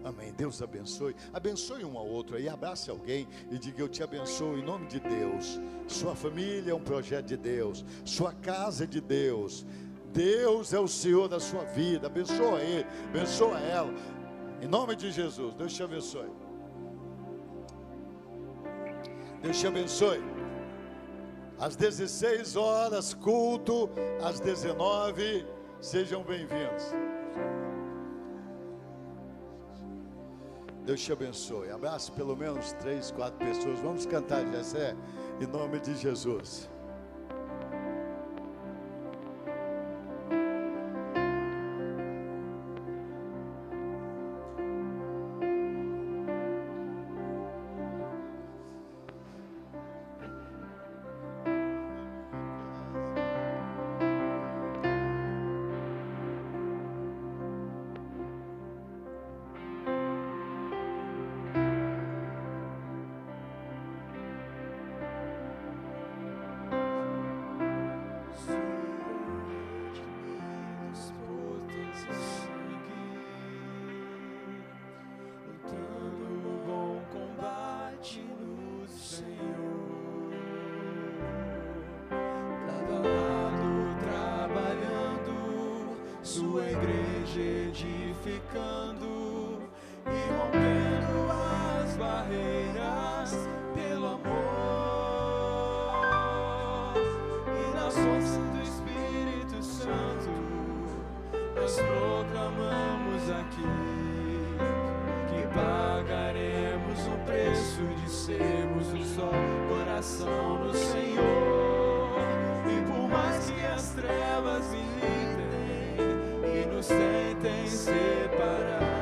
Amém. Deus abençoe. Abençoe um ao outro aí, abrace alguém e diga: eu te abençoo em nome de Deus. Sua família é um projeto de Deus, sua casa é de Deus. Deus é o Senhor da sua vida. Abençoa ele, abençoa ela, em nome de Jesus. Deus te abençoe. Deus te abençoe. Às 16 horas, culto, às 19, sejam bem-vindos. Deus te abençoe. Abraço pelo menos 3, 4 pessoas. Vamos cantar, Jessé, em nome de Jesus. preço de sermos um só coração no Senhor. E por mais que as trevas visitem e nos tentem separar,